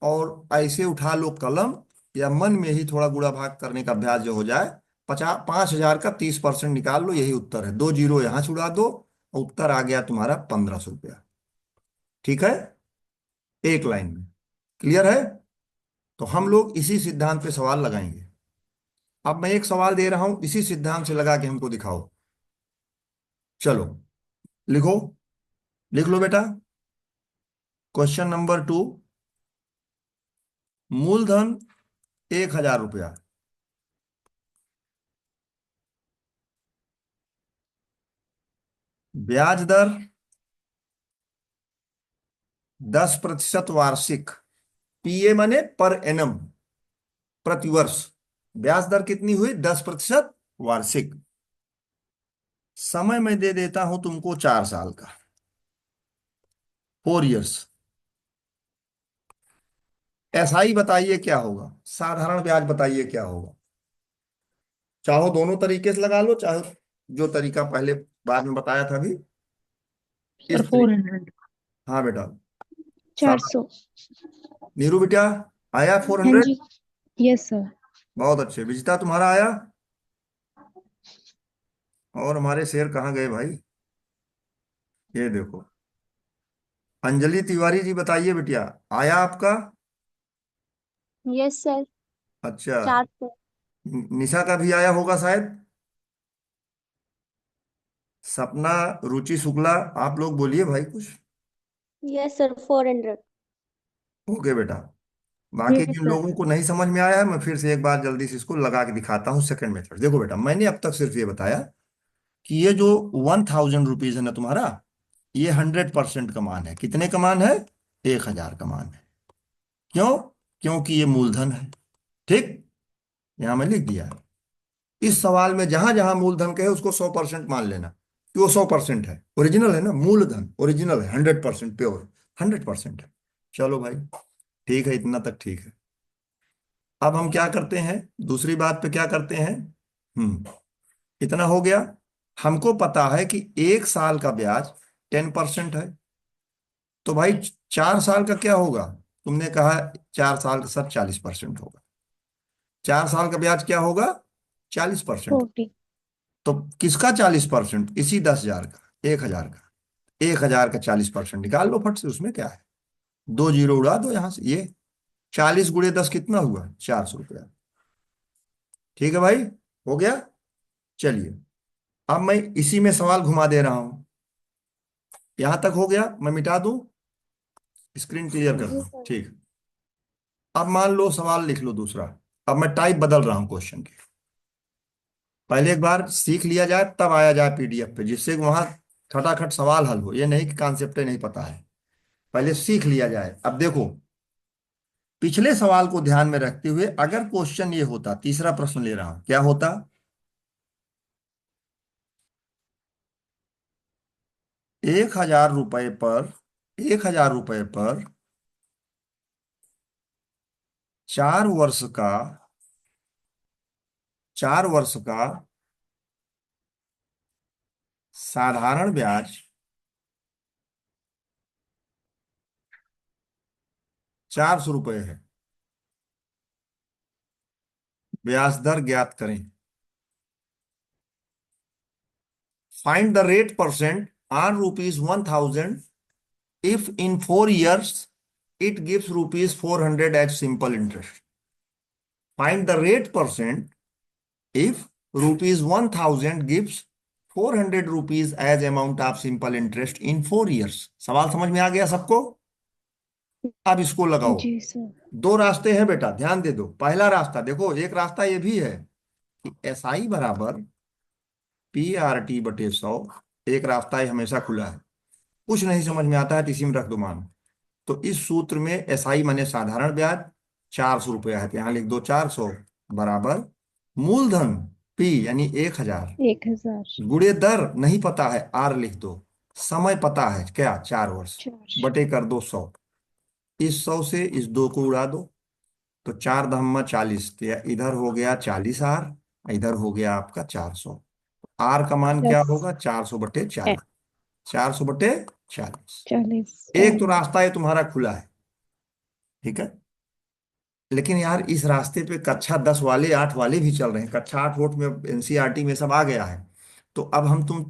और ऐसे उठा लो कलम, या मन में ही थोड़ा गुणा भाग करने का अभ्यास जो हो जाए, 5000 का 30% निकाल लो, यही उत्तर है। 2 जीरो यहां छुड़ा दो, और उत्तर आ गया तुम्हारा 1500 रुपया। ठीक है, एक लाइन में। क्लियर है? तो हम लोग इसी सिद्धांत पे सवाल लगाएंगे। अब मैं एक सवाल दे रहा हूं, इसी सिद्धांत से लगा के हमको दिखाओ। चलो लिखो, लिख लो बेटा। Question number 2। मूलधन 1000 रुपया, ब्याज दर 10% वार्षिक, पीए माने पर एनम, प्रतिवर्ष। ब्याज दर कितनी हुई? 10% वार्षिक। समय मैं दे देता हूं तुमको 4 साल का, 4 इयर्स। एसआई बताइए क्या होगा, साधारण ब्याज बताइए क्या होगा। चाहो दोनों तरीके से लगा लो, चाहे जो तरीका पहले बाद में बताया था अभी, सर इस तरीके। 400। हाँ बेटा। साहब, 400। नीरू बेटा, आया हाँ 400? जी। Yes sir. बहुत अच्छे। विजिता तुम्हारा आया? और हमारे शेर कहाँ गए भाई? ये देखो, अंजलि तिवारी जी बताइए बेटिया, आया आपका? Yes sir. अच्छा। 400। निशा का भी आया होगा शायद। सपना, रुचि शुक्ला, आप लोग बोलिए भाई कुछ। Yes sir, 400। ओके बेटा। बाकी यस जिन सर। लोगों को नहीं समझ में आया है, मैं फिर से एक बार जल्दी से इसको लगा के दिखाता हूँ सेकंड मेथड। देखो बेटा, मैंने अब तक सिर्फ ये बताया कि ये जो 1000 रुपीज है ना तुम्हारा, ये 100% का मान है। कितने का मान है? 1000 का मान है। क्यों? क्योंकि ये मूलधन है। ठीक, यहां मैं लिख दिया है। इस सवाल में जहां जहां मूलधन कहे उसको 100% मान लेना कि वो 100% है, ओरिजिनल है ना, मूलधन ओरिजिनल है, 100% प्योर, 100% है। चलो भाई, ठीक है, इतना तक ठीक है। अब हम क्या करते हैं, दूसरी बात पे क्या करते हैं। इतना हो गया। हमको पता है कि 1 साल का ब्याज 10% है। तो भाई 4 साल का क्या होगा। तुमने कहा 4 साल का सर 40% होगा। 4 साल का ब्याज क्या होगा, 40%। 40। तो किसका 40%, इसी 10,000 का, 1,000 का। 1,000 का 40% निकाल लो फट से, उसमें क्या है। 2 जीरो उड़ा दो यहां से। ये 40 × 10 कितना हुआ, 400 रुपया। ठीक है भाई, हो गया। चलिए, अब मैं इसी में सवाल घुमा दे रहा हूं। यहां तक हो गया, मैं मिटा दूं, स्क्रीन क्लियर कर जी दूं, सर। ठीक। अब मान लो सवाल लिख लो दूसरा। अब मैं टाइप बदल रहा हूं क्वेश्चन की। पहले एक बार सीख लिया जाए तब आया जाए पीडीएफ पे, जिससे कि वहां खटाखट सवाल हल हो। ये नहीं कि कॉन्सेप्ट नहीं पता है, पहले सीख लिया जाए। अब देखो, पिछले सवाल को ध्यान में रखते हुए अगर क्वेश्चन ये होता, तीसरा प्रश्न ले रहा हूं, क्या होता। 1,000 रुपए पर, 1,000 रुपए पर 4 वर्ष का, 4 वर्ष का साधारण ब्याज 400 रुपए है। ब्याज दर ज्ञात करें। Find the rate percent on ₹1,000 if in 4 years it gives ₹400 as simple interest. Find the rate percent if ₹1,000 gives ₹400 as amount of simple interest in 4 years. सवाल समझ में आ गया सबको। अब इसको लगाओ। जी सर। दो रास्ते हैं बेटा, ध्यान दे दो। पहला रास्ता देखो, एक रास्ता ये भी है कि SI बराबर PRT/100। एक रास्ता ये हमेशा खुला है। कुछ नहीं समझ में आता है तो इसी में रख दो मान। तो इस सूत्र में SI माने साधारण ब्याज 400 रुपया है, तो यहां लिख दो 400 बराबर मूलधन P यानी 1,000 1000। गुणे दर नहीं पता है R लिख दो। समय पता है क्या, 4 वर्ष, 4। बटे कर दो 100। इस 100 से इस 2 को उड़ा दो, तो 4 × 40, तो इधर हो गया 40R, इधर हो गया आपका 400। R का मान क्या प्लस होगा, 400/40। 400/40। 40। एक तो रास्ता है तुम्हारा खुला है, ठीक है। लेकिन यार इस रास्ते पे कक्षा 10 वाले, 8 वाले भी चल रहे हैं। कक्षा 8 वोट में NCERT में सब आ गया है। तो अब हम तुम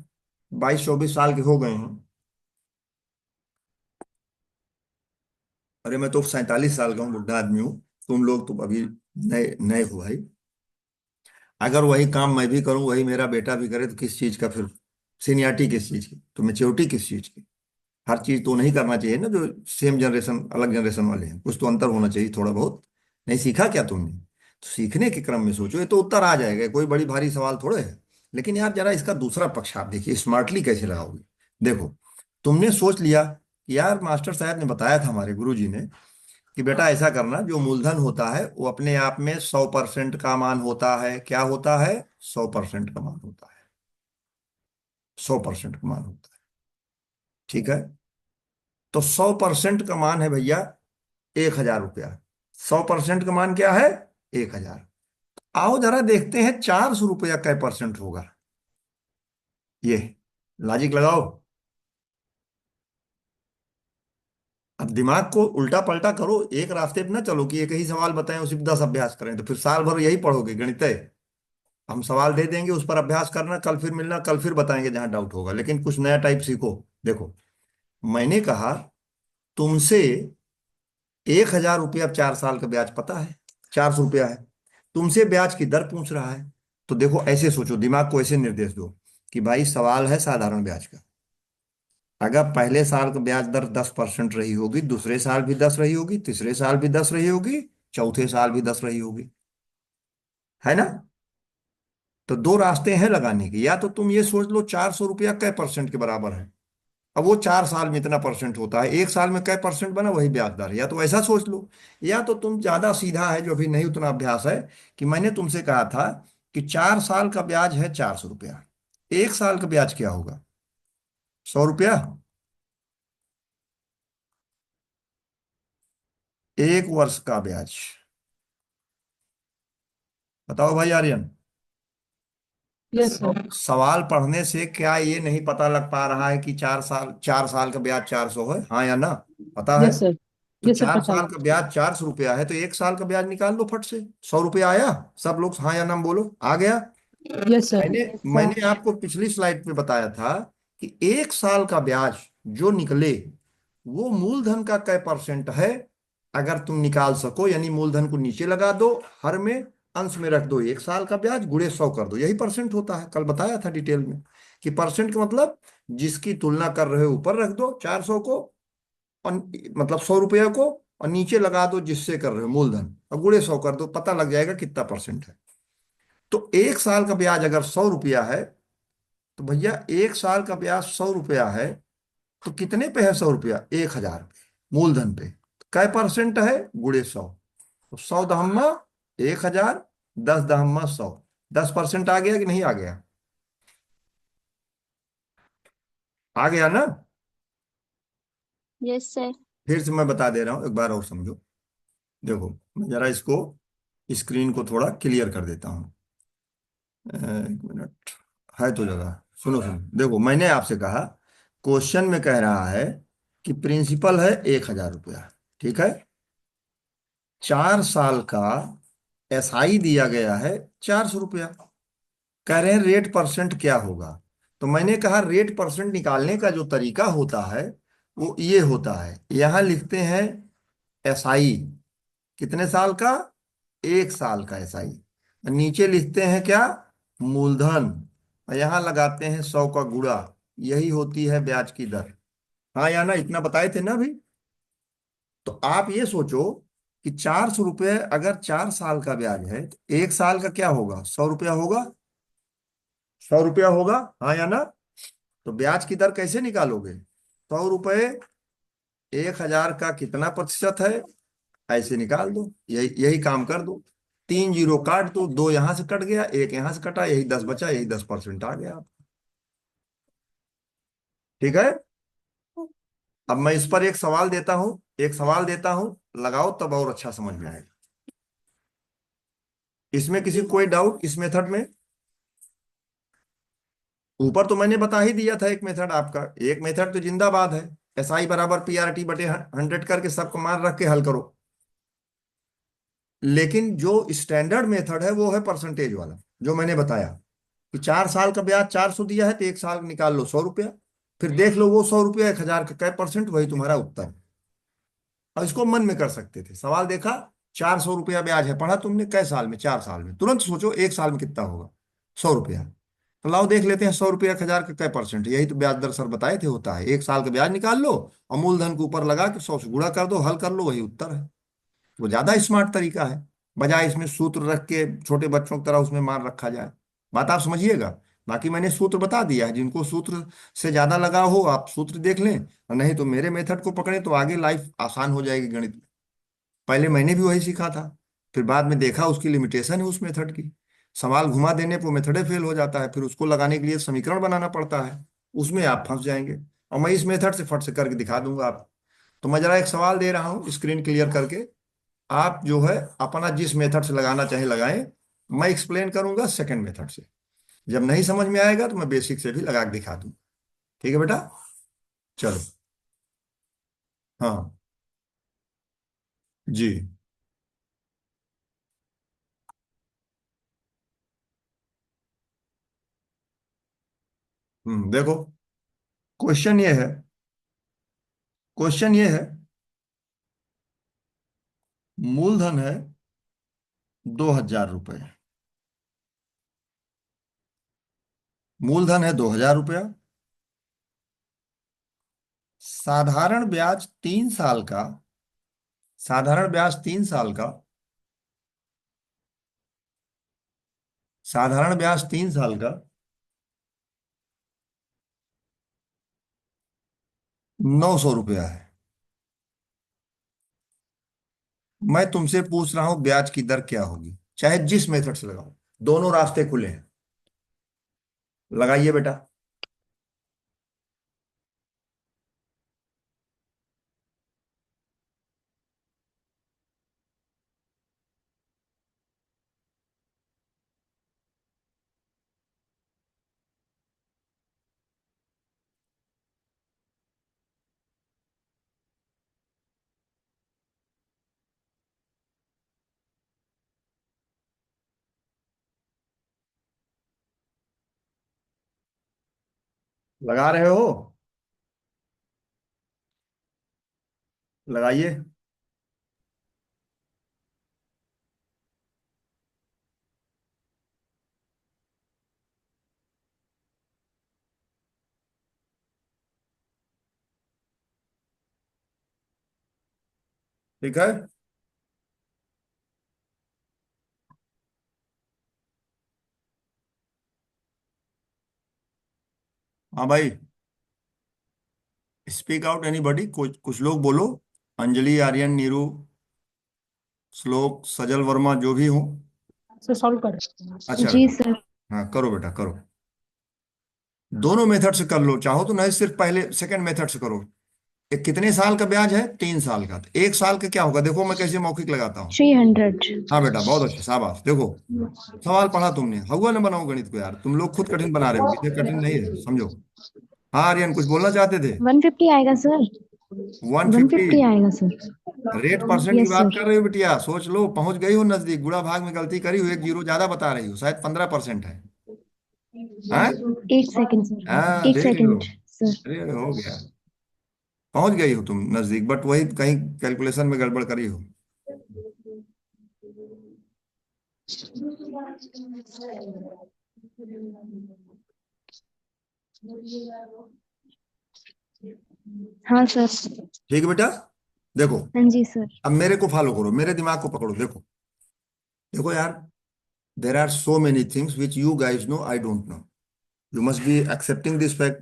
22-24 साल के हो गए हैं। अरे मैं तो 47 साल का हूँ, बुढ़ा आदमी हूँ। तुम लोग तो अभी नए नए हो भाई। अगर वही काम मैं भी करूं, वही मेरा बेटा भी करे, तो किस चीज का फिर सीनियरिटी, किस चीज की तो मैच्योरिटी, किस चीज की। हर चीज तो नहीं करना चाहिए ना, जो सेम जनरेशन अलग जनरेशन वाले हैं। कुछ तो अंतर होना चाहिए थोड़ा बहुत। नहीं सीखा क्या तुमने, तो सीखने के क्रम में सोचो, ये तो उत्तर आ जाएगा, कोई बड़ी भारी सवाल थोड़े है। लेकिन यार जरा इसका दूसरा पक्ष आप देखिए, स्मार्टली कैसे लगाओगे। देखो, तुमने सोच लिया कि यार मास्टर साहब ने बताया था, हमारे गुरु जी ने, कि बेटा ऐसा करना, जो मूलधन होता है वो अपने आप में 100% का मान होता है। क्या होता है, 100% का मान होता है। 100% का मान होता है, ठीक है। तो 100% का मान है भैया 1,000 रुपया। 100% का मान क्या है, 1,000। आओ जरा देखते हैं 400 रुपया कै परसेंट होगा। ये लॉजिक लगाओ। अब दिमाग को उल्टा पलटा करो, एक रास्ते पे ना चलो कि एक ही सवाल बताएं उसी पे 10 अभ्यास करें, तो फिर साल भर यही पढ़ोगे गणित। हम सवाल दे देंगे, उस पर अभ्यास करना, कल फिर मिलना, कल फिर बताएंगे जहां डाउट होगा। लेकिन कुछ नया टाइप सीखो। देखो, मैंने कहा तुमसे 1,000 रुपया, 4 साल का ब्याज पता है, 400 रुपया है। तुमसे ब्याज की दर पूछ रहा है। तो देखो ऐसे सोचो, दिमाग को ऐसे निर्देश दो कि भाई सवाल है साधारण ब्याज का। अगर पहले साल का ब्याज दर 10% रही होगी, दूसरे साल भी 10 रही होगी, तीसरे साल भी 10 रही होगी, चौथे साल भी 10 रही होगी, है ना। तो दो रास्ते हैं लगाने के। या तो तुम ये सोच लो 400 रुपया कै परसेंट के बराबर है। अब वो 4 साल में इतना परसेंट होता है, 1 साल में कै परसेंट बना वही ब्याज दर है। या तो ऐसा सोच लो। या तो तुम ज्यादा सीधा है, जो अभी नहीं उतना अभ्यास है, कि मैंने तुमसे कहा था कि 4 साल का ब्याज है 400 रुपया। 1 साल का ब्याज क्या होगा, 100 रुपया। 1 वर्ष का ब्याज बताओ भाई आर्यन। Yes sir. सवाल पढ़ने से क्या ये नहीं पता लग पा रहा है कि 4 साल का ब्याज 400 है, हाँ या ना? पता है? Yes sir. तो यस सर, चार पता है। साल का ब्याज 400 रुपया है, तो 1 साल का ब्याज निकाल लो फट से। 100 रुपया आया? सब लोग हाँ या ना बोलो, आ गया? Yes sir. मैंने यस सर। मैंने आपको पिछली स्लाइड पे बताया था कि 1 साल का ब्याज जो निकले वो मूलधन का कै परसेंट है। अगर तुम निकाल सको, यानी मूलधन को नीचे लगा दो, हर में अंश में रख दो 1 साल का ब्याज, गुणे 100 कर दो, यही परसेंट होता है। कल बताया था डिटेल में कि परसेंट का मतलब जिसकी तुलना कर रहे हो ऊपर रख दो 400 को, और मतलब 100 रुपया को, और नीचे लगा दो जिससे कर रहे हो मूलधन, और गुणे 100 कर दो, पता लग जाएगा कितना परसेंट है। तो 1 साल का ब्याज अगर 100 रुपया है, तो भैया 1 साल का ब्याज 100 रुपया है, तो कितने पे है 100 रुपया? 1,000 पे मूलधन पे। कै परसेंट है? गुणे 100। तो 100 दहम्मा 1,000, 10 दहम्मा 100। 10% आ गया कि नहीं आ गया? आ गया ना? Yes sir. फिर से मैं बता दे रहा हूं, एक बार और समझो। देखो, मैं जरा इसको स्क्रीन को थोड़ा क्लियर कर देता हूं। 1 मिनट है तो जगह। सुनो सुनो, देखो मैंने आपसे कहा क्वेश्चन में कह रहा है कि प्रिंसिपल है 1,000 रुपया, ठीक है? 4 साल का एसआई दिया गया है 400 रुपया। कह रहे हैं रेट परसेंट क्या होगा। तो मैंने कहा रेट परसेंट निकालने का जो तरीका होता है वो ये होता है, यहां लिखते हैं एसआई कितने साल का, 1 साल का एसआई। नीचे लिखते हैं क्या, मूलधन, और यहां लगाते हैं 100 का गुणा, यही होती है ब्याज की दर। हाँ या ना? इतना बताए थे ना अभी। तो आप ये सोचो कि 400 रुपये अगर 4 साल का ब्याज है, तो 1 साल का क्या होगा, 100 रुपया होगा। 100 रुपया होगा, हाँ या ना? तो ब्याज की दर कैसे निकालोगे? 100 रुपये 1,000 का कितना प्रतिशत है, ऐसे निकाल दो, यही यही काम कर दो। 3 जीरो काट दो, 2 यहां से कट गया, 1 यहां से कटा, यही 10 बचा, यही 10% आ गया। ठीक है? अब मैं इस पर एक सवाल देता हूं, एक सवाल देता हूं, लगाओ तब और अच्छा समझ में आएगा। इसमें किसी को कोई डाउट इस मेथड में? ऊपर तो मैंने बता ही दिया था एक मेथड आपका, एक मेथड तो जिंदाबाद है। एसआई बराबर पीआरटी बटे 100 करके सबको मान रख के हल करो। लेकिन जो स्टैंडर्ड मेथड है वो है परसेंटेज वाला, जो मैंने बताया कि 4 साल का ब्याज 400 दिया है, तो 1 साल निकाल लो 100 रुपया, फिर देख लो वो 100 रुपया 1,000 का कै परसेंट, वही तुम्हारा उत्तर है। और इसको मन में कर सकते थे, सवाल देखा 400 रुपया ब्याज है, पढ़ा तुमने कै साल में, 4 साल में, तुरंत सोचो 1 साल में कितना होगा, 100 रुपया। तो लाओ देख लेते हैं 100 रुपया 1,000 का कै परसेंट, यही तो ब्याज दर सर बताए थे होता है। 1 साल का ब्याज निकाल लो और मूलधन के ऊपर लगा के 100 से गुणा कर दो, हल कर लो, वही उत्तर है। वो ज्यादा स्मार्ट तरीका है, बजाय इसमें सूत्र रख के छोटे बच्चों की तरह उसमें मार रखा जाए। बात आप समझिएगा। बाकी मैंने सूत्र बता दिया है, जिनको सूत्र से ज्यादा लगाव हो आप सूत्र देख लें, और नहीं तो मेरे मेथड को पकड़े, तो आगे लाइफ आसान हो जाएगी गणित। पहले मैंने भी वही सीखा था, फिर बाद में देखा उसकी लिमिटेशन है उस मेथड की। सवाल घुमा देने पर मेथडे फेल हो जाता है, फिर उसको लगाने के लिए समीकरण बनाना पड़ता है, उसमें आप फंस जाएंगे। और मैं इस मेथड से फट से करके दिखा दूंगा आप। तो मैं जरा एक सवाल दे रहा हूँ स्क्रीन क्लियर करके, आप जो है अपना जिस मेथड से लगाना चाहे लगाएं। मैं एक्सप्लेन करूंगा सेकंड मेथड से, जब नहीं समझ में आएगा तो मैं बेसिक से भी लगा के दिखा दूँ। ठीक है बेटा? चलो। हाँ जी। देखो, क्वेश्चन ये है, क्वेश्चन ये है, मूलधन है 2,000 रुपये, मूलधन है 2,000 रुपया, साधारण ब्याज 3 साल का, साधारण ब्याज 3 साल का, साधारण ब्याज 3 साल का 900 रुपया है। मैं तुमसे पूछ रहा हूं ब्याज की दर क्या होगी, चाहे जिस मेथड से लगाओ, दोनों रास्ते खुले हैं। लगाइए बेटा। लगा रहे हो? लगाइए। ठीक है। हाँ भाई, स्पीक आउट एनीबॉडी, कुछ कुछ लोग बोलो। अंजलि, आर्यन, नीरू, श्लोक, सजल वर्मा, जो भी हो। सर सॉल्व कर। अच्छा जी बेटा। सर। हाँ करो बेटा करो। दोनों मेथड से कर लो, चाहो तो नहीं सिर्फ पहले सेकंड मेथड से करो। ये कितने साल का ब्याज है? 3 साल का। तो 1 साल का क्या होगा, देखो मैं कैसे मौखिक लगाता हूँ। 300। हाँ बेटा बहुत अच्छा, शाबाश। देखो सवाल पढ़ा तुमने, हुआ ना बनाओ गणित को यार, तुम लोग खुद कठिन बना रहे हो, विषय कठिन नहीं है, समझो। हाँ आर्यन कुछ बोलना चाहते थे? 150 आएगा सर। 150? 150 आएगा सर। रेट परसेंट की यस बात सर। कर रही हो बिटिया, सोच लो, पहुंच गई हो नजदीक, गुणा भाग में गलती करी हो, एक जीरो ज्यादा बता रही हो, शायद 15% है। हाँ। एक सेकंड सर, हाँ एक देख लो। Second sir. अरे हो गया, पहुंच गई हो तुम नजदीक, बट वही कहीं कैलकुलेशन में गड़बड़ करी हो। हाँ सर। ठीक है बेटा। देखो, हाँ जी सर। अब मेरे को फॉलो करो, मेरे दिमाग को पकड़ो। देखो देखो यार, there are so many things which you guys know I don't know. You must be accepting this fact.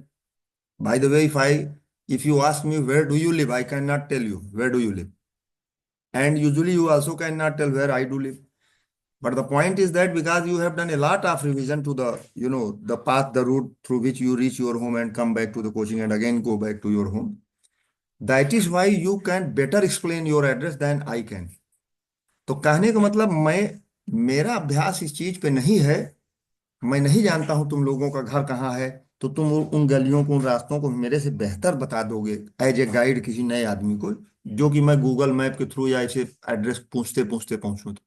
By the way, if you ask me where do you live, I cannot tell you where do you live. And usually you also cannot tell where I do live. But the point is that because you have done a lot of revision to the, the path, the route through which you reach your home and come back to the coaching and again go back to your home. That is why you can better explain your address than I can. तो कहने का मतलब, मेरा अभ्यास इस चीज पे नहीं है, मैं नहीं जानता हूं तुम लोगों का घर कहाँ है, तो तुम उन गलियों को, उन रास्तों को मेरे से बेहतर बता दोगे एज ए गाइड किसी नए आदमी को, जो कि मैं गूगल मैप के थ्रू या ऐसे एड्रेस पूछते पूछते पहुंचूं। तो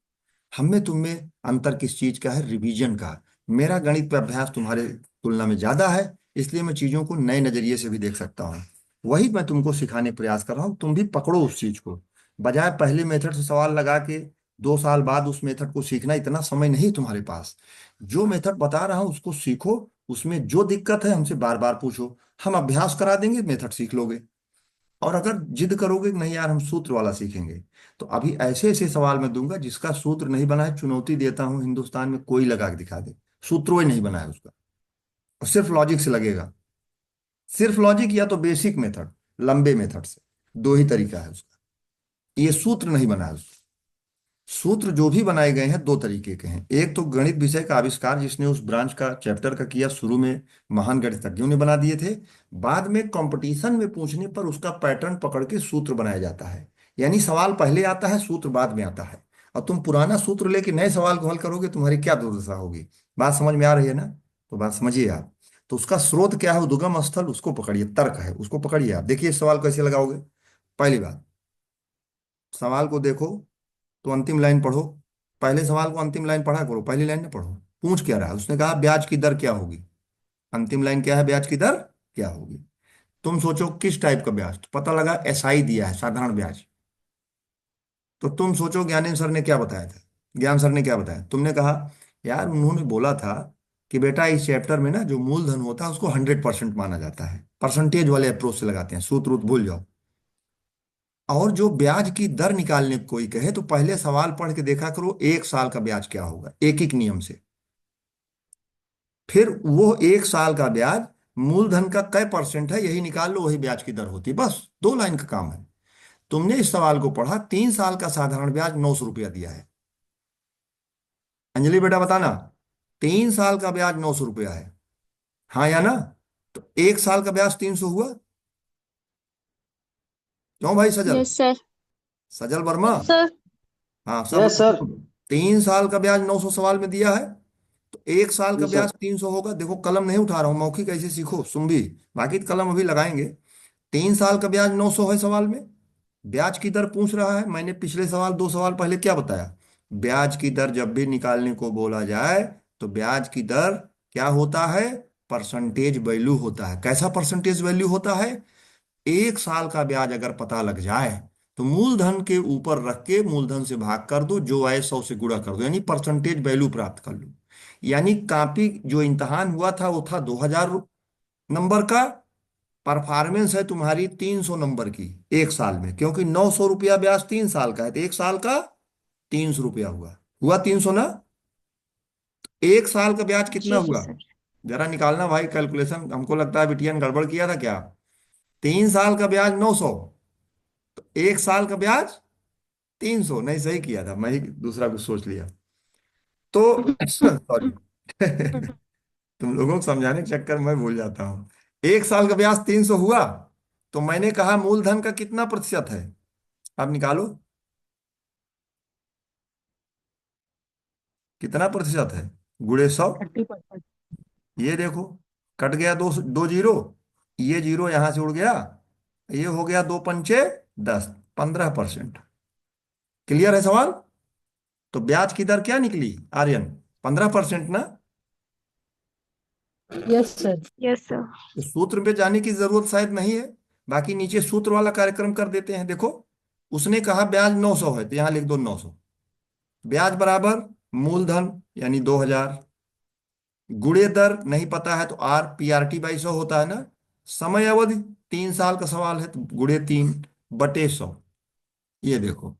हम में तुम में अंतर किस चीज का है? रिवीजन का। मेरा गणित पे अभ्यास तुम्हारे तुलना में ज्यादा है, इसलिए मैं चीजों को नए नजरिए से भी देख सकता हूँ। वही मैं तुमको सिखाने प्रयास कर रहा हूँ, तुम भी पकड़ो उस चीज को। बजाय पहले मेथड से सवाल लगा के 2 साल बाद उस मेथड को सीखना, इतना समय नहीं तुम्हारे पास। जो मेथड बता रहा हूँ उसको सीखो, उसमें जो दिक्कत है हमसे बार बार पूछो, हम अभ्यास करा देंगे, मेथड सीख लोगे। और अगर जिद करोगे कि नहीं यार हम सूत्र वाला सीखेंगे, तो अभी ऐसे ऐसे सवाल मैं दूंगा जिसका सूत्र नहीं बना है, चुनौती देता हूं, हिंदुस्तान में कोई लगा के दिखा दे, सूत्र ही नहीं बना है उसका, और सिर्फ लॉजिक से लगेगा। सिर्फ लॉजिक या तो बेसिक मेथड, लंबे मेथड से, दो ही तरीका है उसका। ये सूत्र नहीं बना है उसका। सूत्र जो भी बनाए गए हैं दो तरीके के हैं, एक तो गणित विषय का आविष्कार जिसने उस ब्रांच का चैप्टर का किया, शुरू में महान गणितज्ञों ने बना दिए थे, बाद में कंपटीशन में पूछने पर उसका पैटर्न पकड़ के सूत्र बनाया जाता है। यानी सवाल पहले आता है, सूत्र बाद में आता है। और तुम पुराना सूत्र लेके नए सवाल को हल करोगे, तुम्हारी क्या दुर्दशा होगी। बात समझ में आ रही है ना? तो बात समझिए आप। तो उसका स्रोत क्या है, उद्गम स्थल, उसको पकड़िए, तर्क है उसको पकड़िए। आप देखिए इस सवाल को कैसे लगाओगे। पहली बात, सवाल को देखो तो अंतिम लाइन पढ़ो। पहले सवाल को अंतिम लाइन पढ़ा करो, पहली लाइन में पढ़ो। पूछ क्या रहा है, उसने कहा ब्याज की दर क्या होगी। अंतिम लाइन क्या है, ब्याज की दर क्या होगी। तुम सोचो किस टाइप का ब्याज, तो पता लगा एसआई दिया है, साधारण ब्याज। तो तुम सोचो ज्ञानेंद्र सर ने क्या बताया था। ज्ञान सर ने क्या बताया, तुमने कहा यार उन्होंने बोला था कि बेटा इस चैप्टर में ना जो मूलधन होता है उसको 100% माना जाता है, परसेंटेज वाले अप्रोच से लगाते हैं, सूत्र वूत्र भूल जाओ। और जो ब्याज की दर निकालने को कोई कहे तो पहले सवाल पढ़ के देखा करो 1 साल का ब्याज क्या होगा, एक एक नियम से। फिर वो 1 साल का ब्याज मूलधन का कै परसेंट है यही निकाल लो, वही ब्याज की दर होती है। बस 2 लाइन का काम है। तुमने इस सवाल को पढ़ा, 3 साल का साधारण ब्याज 900 रुपया दिया है। अंजलि बेटा बताना, 3 साल का ब्याज 900 रुपया है, हाँ या ना? तो 1 साल का ब्याज 300 हुआ। क्यों भाई Sajal? Yes sir. Sajal Verma. Yes sir. हाँ सब यस सर। लोग। 3 साल का ब्याज 900 सवाल में दिया है, तो 1 साल का जी ब्याज सर। 300 होगा। देखो कलम नहीं उठा रहा हूं, मौखिक ऐसे सीखो तुम भी, बाकी तो कलम अभी लगाएंगे। 3 साल का ब्याज 900 है सवाल में। ब्याज की दर पूछ रहा है, मैंने पिछले सवाल 2 सवाल पहले क्या बताया, ब्याज की दर जब भी निकालने को बोला जाए तो ब्याज की दर क्या होता है, परसेंटेज वैल्यू होता है। कैसा परसेंटेज वैल्यू होता है? 1 साल का ब्याज अगर पता लग जाए तो मूलधन के ऊपर रख के मूलधन से भाग कर दो, जो आए 100 से गुणा कर दो, यानी परसेंटेज वैल्यू प्राप्त कर लो। यानी कॉपी जो इम्तहान हुआ था वो था 2000 नंबर का, परफॉर्मेंस है तुम्हारी 300 नंबर की 1 साल में, क्योंकि 900 रुपया ब्याज 3 साल का है, तो 1 साल का 300 रुपया हुआ। हुआ 300 ना? 1 साल का ब्याज कितना जी हुआ? सर। जरा निकालना भाई कैलकुलेशन, हमको लगता है बिटिया ने गड़बड़ किया था क्या। 3 साल का ब्याज 900, 1 साल का ब्याज 300। नहीं, सही किया था, मैं ही दूसरा कुछ सोच लिया तो सॉरी। तुम लोगों को समझाने के चक्कर में भूल जाता हूँ। 1 साल का ब्याज 300 हुआ, तो मैंने कहा मूलधन का कितना प्रतिशत है, अब निकालो कितना प्रतिशत है, गुणे 100। 30%। ये देखो, कट गया दो दो जीरो, ये जीरो यहां से उड़ गया, ये हो गया 2 पंचे 10, 15%। क्लियर है सवाल? तो ब्याज की दर क्या निकली आर्यन? 15% ना? Yes sir. Yes sir. तो सूत्र पे जाने की जरूरत शायद नहीं है, बाकी नीचे सूत्र वाला कार्यक्रम कर देते हैं। देखो, उसने कहा ब्याज 900 है, तो यहां लिख दो 900। ब्याज बराबर मूलधन यानी 2000, गुणे दर नहीं पता है तो R P R T by 100 होता है ना। समय अवधि 3 साल का सवाल है, तो गुणे 3/100। ये देखो,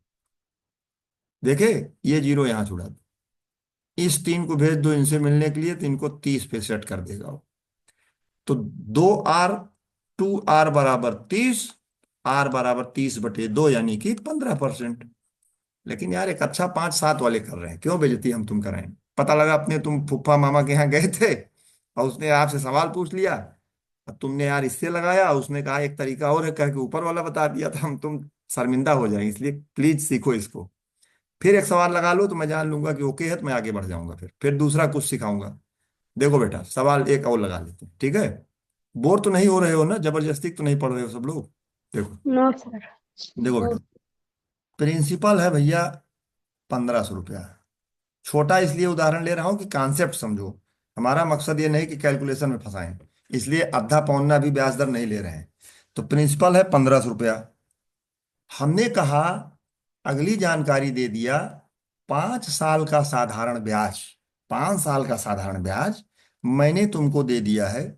देखे, ये जीरो यहां छुड़ा दो, इस 3 को भेज दो इनसे मिलने के लिए, तो इनको 30 पे सेट कर देगा वो। तो 2R, 2R बराबर 30, R बराबर 30/2 यानी कि 15%। लेकिन यार एक अच्छा 5-7 वाले कर रहे हैं, क्यों बेइज्जती हम तुम कराएं। पता लगा अपने तुम फुफ्फा मामा के यहाँ गए थे और उसने आपसे सवाल पूछ लिया, और तुमने यार इससे लगाया, उसने कहा एक तरीका और है, कह के ऊपर वाला बता दिया, था हम तुम शर्मिंदा हो जाएंगे, इसलिए प्लीज सीखो इसको। फिर एक सवाल लगा लो तो मैं जान लूंगा कि ओके है, तो मैं आगे बढ़ जाऊंगा, फिर दूसरा कुछ सिखाऊंगा। देखो बेटा, सवाल एक और लगा लेते हैं, ठीक है? बोर तो नहीं हो रहे हो ना? जबरदस्ती तो नहीं पढ़ रहे हो सब लोग? देखो, नो सर। देखो बेटा, प्रिंसिपल है भैया 1500 रुपया। छोटा इसलिए उदाहरण ले रहा हूं कि कॉन्सेप्ट समझो। हमारा मकसद ये नहीं कि कैलकुलेशन में फंसाएं, इसलिए अद्धा पौना भी ब्याज दर नहीं ले रहे हैं। तो प्रिंसिपल है 1500 रुपया। हमने कहा, अगली जानकारी दे दिया, 5 साल का साधारण ब्याज। 5 साल का साधारण ब्याज मैंने तुमको दे दिया है।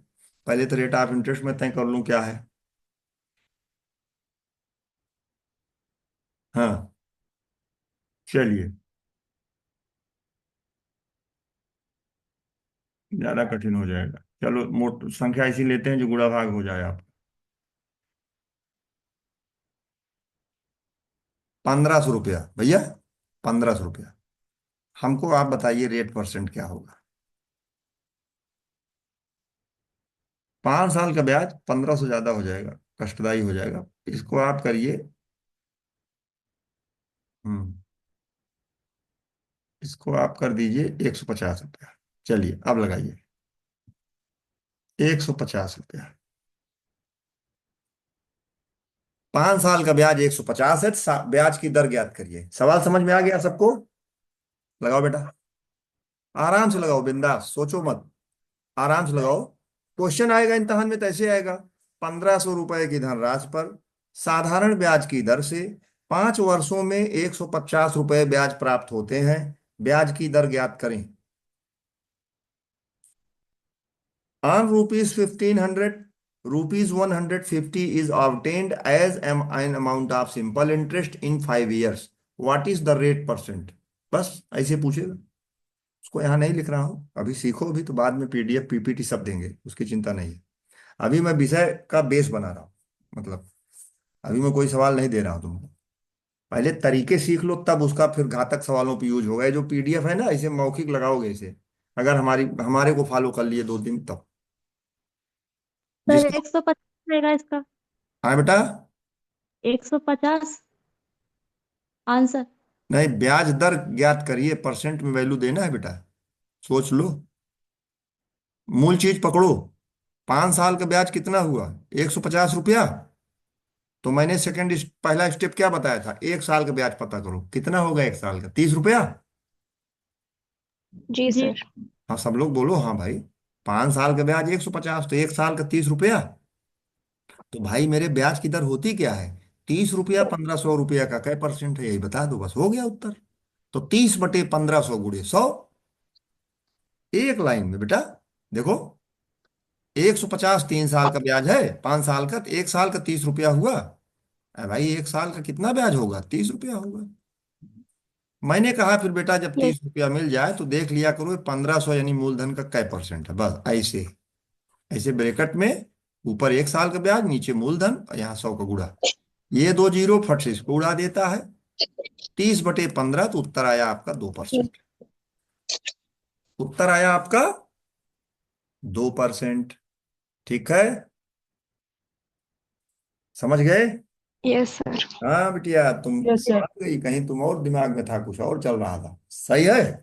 पहले तो रेट ऑफ इंटरेस्ट में तय कर लूं क्या है। हाँ, चलिए, ज्यादा कठिन हो जाएगा, चलो मोट संख्या ऐसी लेते हैं जो गुणा भाग हो जाए। आप 1500 रुपया भैया, 1500 रुपया। हमको आप बताइए रेट परसेंट क्या होगा। 5 साल का ब्याज 1500 ज्यादा हो जाएगा, कष्टदायी हो जाएगा। इसको आप करिए, हम्म, इसको आप कर दीजिए 150 रुपया। चलिए अब लगाइए 150 रुपया। 5 साल का ब्याज 150 है, तो ब्याज की दर ज्ञात करिए। सवाल समझ में आ गया सबको? लगाओ बेटा, आराम से लगाओ, बिंदास, सोचो मत, आराम से लगाओ। क्वेश्चन आएगा इम्तहान में तो ऐसे आएगा, 1500 रुपए की धनराशि पर साधारण ब्याज की दर से 5 वर्षों में 150 रुपए ब्याज प्राप्त होते हैं, ब्याज की दर ज्ञात करें। On rupees 1500, rupees 150 is obtained as an amount of simple interest in 5 years. What is the rate percent? बस ऐसे पूछेगा। उसको यहाँ नहीं लिख रहा हूँ, अभी सीखो, अभी तो बाद में पीडीएफ पीपीटी सब देंगे, उसकी चिंता नहीं है। अभी मैं विषय का बेस बना रहा हूँ, मतलब अभी मैं कोई सवाल नहीं दे रहा हूँ तुमको। पहले तरीके सीख लो, तब उसका फिर घातक सवालों पे यूज होगा। ये जो पीडीएफ है ना, इसे मौखिक लगाओगे इसे, अगर हमारे को फॉलो कर लिए 2 दिन तब। सर जिसका 150 रहेगा इसका। हाँ बेटा, 150 आंसर। नहीं, ब्याज दर ज्ञात करिए, परसेंट में वैल्यू देना है बेटा, सोच लो, मूल चीज पकड़ो। 5 साल का ब्याज कितना हुआ? 150 रुपया। तो मैंने पहला स्टेप क्या बताया था? 1 साल का ब्याज पता करो, कितना होगा 1 साल का? 30 रुपया। जी सर। हाँ, सब लोग बोलो हाँ भाई। 5 साल का ब्याज 150, तो 1 साल का 30 रुपया। तो भाई मेरे ब्याज की दर होती क्या है? 30 रुपया 1500 रुपया का क्या परसेंट है, यही बता दो, बस हो गया उत्तर। तो 30/1500 गुणे 100, एक लाइन में बेटा। देखो, 150 3 साल का ब्याज है, 5 साल का, तो 1 साल का 30 रुपया हुआ। अरे भाई 1 साल का कितना ब्याज होगा? 30 रुपया होगा। मैंने कहा फिर बेटा जब यस। 30 रुपया मिल जाए तो देख लिया करो 1500 यानी मूलधन का कै परसेंट है, बस ऐसे। ऐसे ब्रैकेट में ऊपर 1 साल का ब्याज, नीचे मूलधन, और यहाँ 100 का गुणा। ये दो जीरो फट से इसको उड़ा देता है। 30/15, तो उत्तर आया आपका 2%। उत्तर आया आपका 2%। ठीक है, समझ गए? Yes sir. हाँ बिटिया, तुम यस सर। आ गई कहीं, तुम और दिमाग में था, कुछ और चल रहा था, सही है।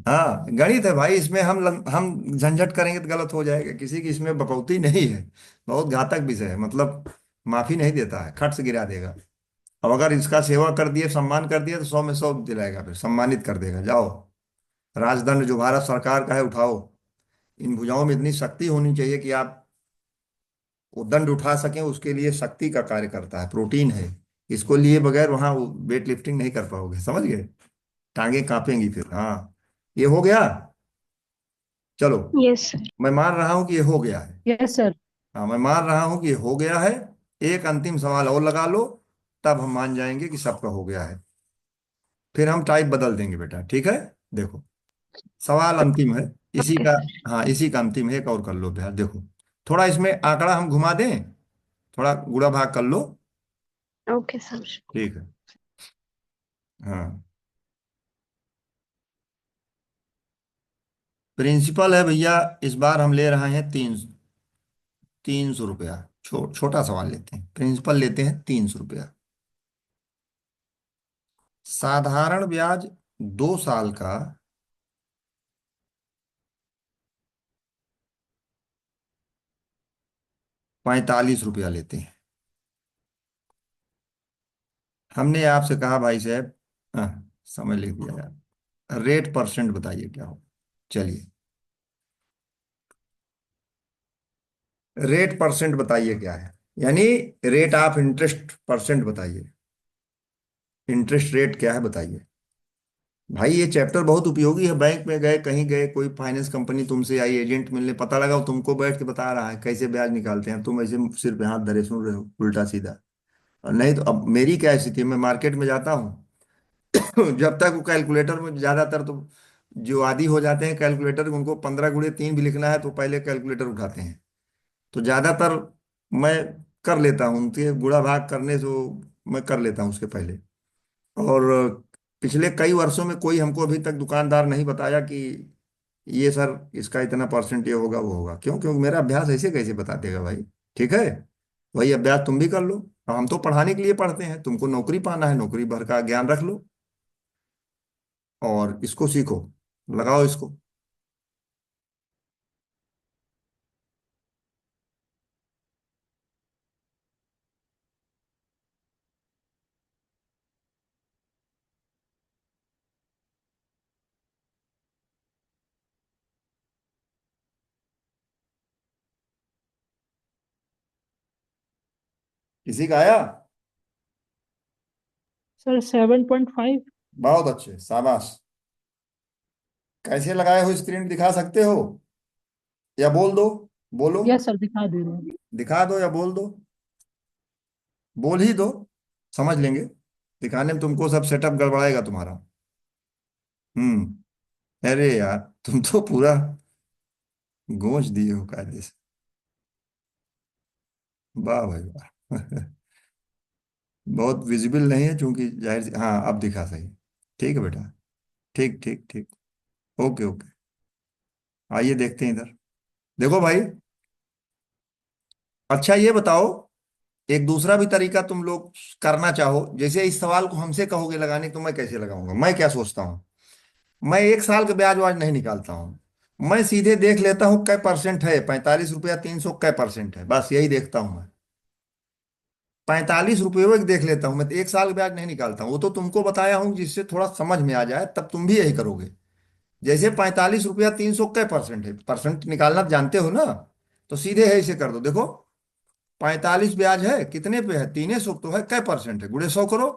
हाँ गणित है भाई, इसमें हम झंझट करेंगे तो गलत हो जाएगा, किसी की इसमें बकौती नहीं है। बहुत घातक विषय है, मतलब माफी नहीं देता है, खट से गिरा देगा। अब अगर इसका सेवा कर दिए, सम्मान कर दिया, तो 100 में 100 दिलाएगा, फिर सम्मानित कर देगा। जाओ, राजदंड जो भारत सरकार का है उठाओ। इन भुजाओं में इतनी शक्ति होनी चाहिए कि आप वो दंड उठा सकें, उसके लिए शक्ति का कार्य करता है, प्रोटीन है। इसको लिए बगैर वहां वेट लिफ्टिंग नहीं कर पाओगे, समझ गए? टांगे कांपेंगी फिर। हाँ, ये हो गया। चलो, यस सर। मैं मान रहा हूं कि ये हो गया है। Yes sir. हाँ, मैं मान रहा हूं कि ये हो गया है। एक अंतिम सवाल और लगा लो, तब हम मान जाएंगे कि सबका हो गया है। फिर हम टाइप बदल देंगे बेटा, ठीक है? देखो, सवाल अंतिम है इसी ओके का। सर। हाँ, इसी का अंतिम है, एक और कर लो भैया। देखो, थोड़ा इसमें आंकड़ा हम घुमा दें, थोड़ा गुणा भाग कर लो। Okay sir. ठीक है। हाँ, प्रिंसिपल है भैया, इस बार हम ले रहे हैं 300 रुपया। छोटा सवाल लेते हैं, प्रिंसिपल लेते हैं 300 रुपया। साधारण ब्याज 2 साल का 45 रुपया लेते हैं। हमने आपसे कहा भाई साहब, समय लिख दिया यार, रेट परसेंट बताइए क्या हो। चलिए, रेट परसेंट बताइए क्या है, यानी रेट ऑफ इंटरेस्ट परसेंट बताइए। इंटरेस्ट रेट क्या है बताइए। भाई ये चैप्टर बहुत उपयोगी है, बैंक में गए, कहीं गए, कोई फाइनेंस कंपनी तुमसे आई एजेंट मिलने, पता लगा वो तुमको बैठ के बता रहा है कैसे ब्याज निकालते हैं, तुम ऐसे सिर पे हाथ धरे सुन रहे हो उल्टा सीधा। और नहीं तो अब मेरी क्या स्थिति है, मैं मार्केट में जाता हूँ जब तक वो कैलकुलेटर में, ज्यादातर तो जो आदी हो जाते हैं कैलकुलेटर, उनको 15 × 3 भी लिखना है तो पहले कैलकुलेटर उठाते हैं। तो ज्यादातर मैं कर लेता हूँ, तो ये गुणा भाग करने से मैं कर लेता हूँ उसके पहले। और पिछले कई वर्षों में कोई हमको अभी तक दुकानदार नहीं बताया कि ये सर इसका इतना परसेंट ये होगा वो होगा। क्यों? क्योंकि मेरा अभ्यास ऐसे कैसे बता देगा भाई। ठीक है, वही अभ्यास तुम भी कर लो। और हम तो पढ़ाने के लिए पढ़ते हैं, तुमको नौकरी पाना है, नौकरी भर का ज्ञान रख लो और इसको सीखो, लगाओ इसको। किसी का आया? सर 7.5। बहुत अच्छे, शाबाश। कैसे लगाए हो, स्क्रीन दिखा सकते हो या बोल दो? बोलो, यस सर, दिखा दे रहे हैं। दिखा दो या बोल दो। बोल ही दो, समझ लेंगे। दिखाने में तुमको सब सेटअप गड़बड़ाएगा तुम्हारा। अरे यार, तुम तो पूरा गूंज दिए हो कायदे से। वाह भाई वाह बहुत विजिबल नहीं है चूंकि, हाँ अब दिखा सही। ठीक है बेटा, ठीक ठीक ठीक। ओके ओके, आइए देखते हैं इधर। देखो भाई, अच्छा ये बताओ, एक दूसरा भी तरीका तुम लोग करना चाहो, जैसे इस सवाल को हमसे कहोगे लगाने, तो मैं कैसे लगाऊंगा? मैं क्या सोचता हूँ, मैं 1 साल का ब्याज वाज नहीं निकालता हूँ। मैं सीधे देख लेता हूँ कै परसेंट है, 45 रुपया 300 कै परसेंट है, बस यही देखता हूँ मैं। 45 रुपये वो देख लेता हूँ मैं, तो 1 साल का ब्याज नहीं निकालता हूँ। वो तो तुमको बताया हूँ जिससे थोड़ा समझ में आ जाए, तब तुम भी यही करोगे। जैसे 45 रुपया 300 कै परसेंट है, परसेंट निकालना जानते हो ना, तो सीधे है इसे कर दो। देखो 45 ब्याज है, कितने पे है, 300 तो है, कै परसेंट है, गुणे 100 करो।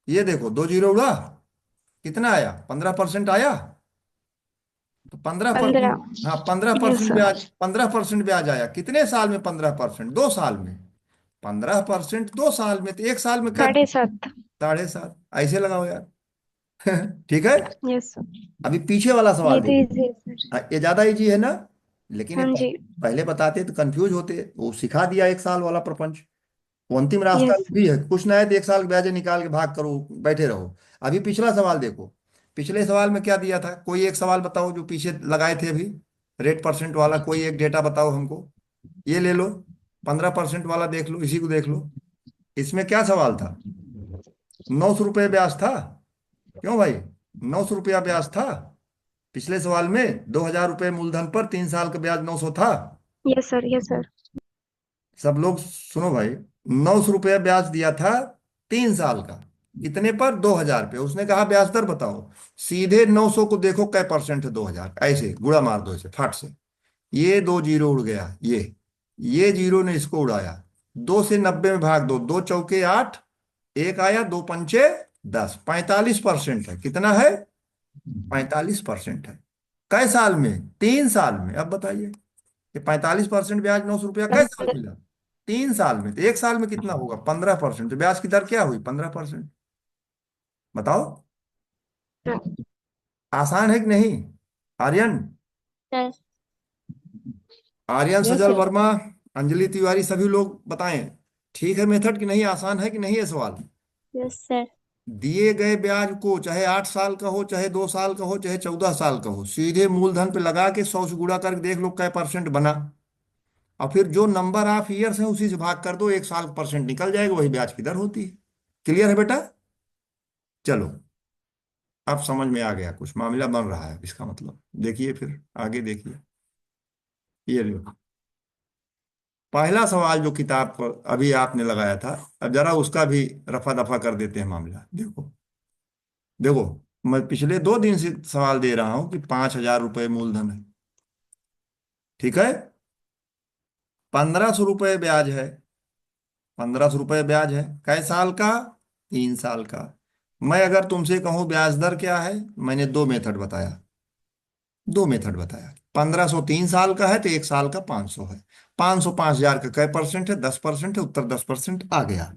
ये देखो दो जीरो उड़ा, कितना आया, 15% आया। तो 15%, 15। हाँ 15 यस परसेंट सर। ब्याज, 15% ब्याज आया कितने साल में, 15%, 2 साल में। 15% 2 साल में, तो 1 साल में क्या, 7.5। 7.5, ऐसे लगाओ यार। ठीक है। Yes sir. अभी पीछे वाला ये सवाल तो देखो। इजी है सर। हाँ, ये ज्यादा इजी है ना, लेकिन ये हाँ जी। पहले बताते तो कंफ्यूज होते, वो सिखा दिया 1 साल वाला प्रपंच। वो अंतिम रास्ता यस। भी है, कुछ ना है तो 1 साल के ब्याज निकाल के भाग करो, बैठे रहो। अभी पिछला सवाल देखो। पिछले सवाल में क्या दिया था, कोई एक सवाल बताओ जो पीछे लगाए थे अभी, रेट परसेंट वाला कोई एक डेटा बताओ हमको। ये ले लो, 15% वाला देख लो, इसी को देख लो। इसमें क्या सवाल था, 900 रुपये ब्याज था। क्यों भाई, 900 रुपया ब्याज था पिछले सवाल में। 2,000 रुपये मूलधन पर 3 साल का ब्याज 900 था। Yes sir. Yes sir. सब लोग सुनो भाई, 900 रुपया ब्याज दिया था 3 साल का, कितने पर, 2,000 पे। उसने कहा ब्याज दर बताओ। सीधे 900 को देखो कै परसेंट है, 2,000, ऐसे गुणा मार दो इसे फट से। ये दो जीरो उड़ गया, ये जीरो ने इसको उड़ाया। 2 से 90 में भाग दो, 2 चौके 8, एक आया, 2 पंचे 10, 45% है, कितना है, 45% है। कै साल में, 3 साल में। अब बताइए, ये 45% ब्याज 900 रुपया कै साल मिला, 3 साल में। तो 1 साल में कितना होगा, 15%। तो ब्याज की दर क्या हुई, 15%। बताओ, आसान है कि नहीं। आर्यन, यस। आर्यन यस सजल सर। वर्मा, अंजलि तिवारी, सभी लोग बताएं, ठीक है मेथड कि नहीं, आसान है कि नहीं है सवाल। Yes sir. दिए गए ब्याज को, चाहे 8 साल का हो, चाहे 2 साल का हो, चाहे 14 साल का हो, सीधे मूलधन पे लगा के 100 से गुणा करके देख लो क्या परसेंट बना। और फिर जो नंबर ऑफ ईयर्स है उसी से भाग कर दो, 1 साल परसेंट निकल जाएगा, वही ब्याज की दर होती है। क्लियर है बेटा। चलो, अब समझ में आ गया, कुछ मामला बन रहा है इसका मतलब। देखिए फिर आगे देखिए, ये लो पहला सवाल जो किताब पर अभी आपने लगाया था, अब जरा उसका भी रफा दफा कर देते हैं मामला। देखो देखो, मैं पिछले 2 दिन से सवाल दे रहा हूं कि 5,000 रुपये मूलधन है, ठीक है, 1,500 रुपये ब्याज है। 1,500 रुपये ब्याज है, कै साल का, 3 साल का। मैं अगर तुमसे कहूं ब्याज दर क्या है, मैंने दो मेथड बताया। 1,500 3 साल का है, तो 1 साल का 500 है। 500 5,000 का कै परसेंट है, 10% है, उत्तर 10% आ गया।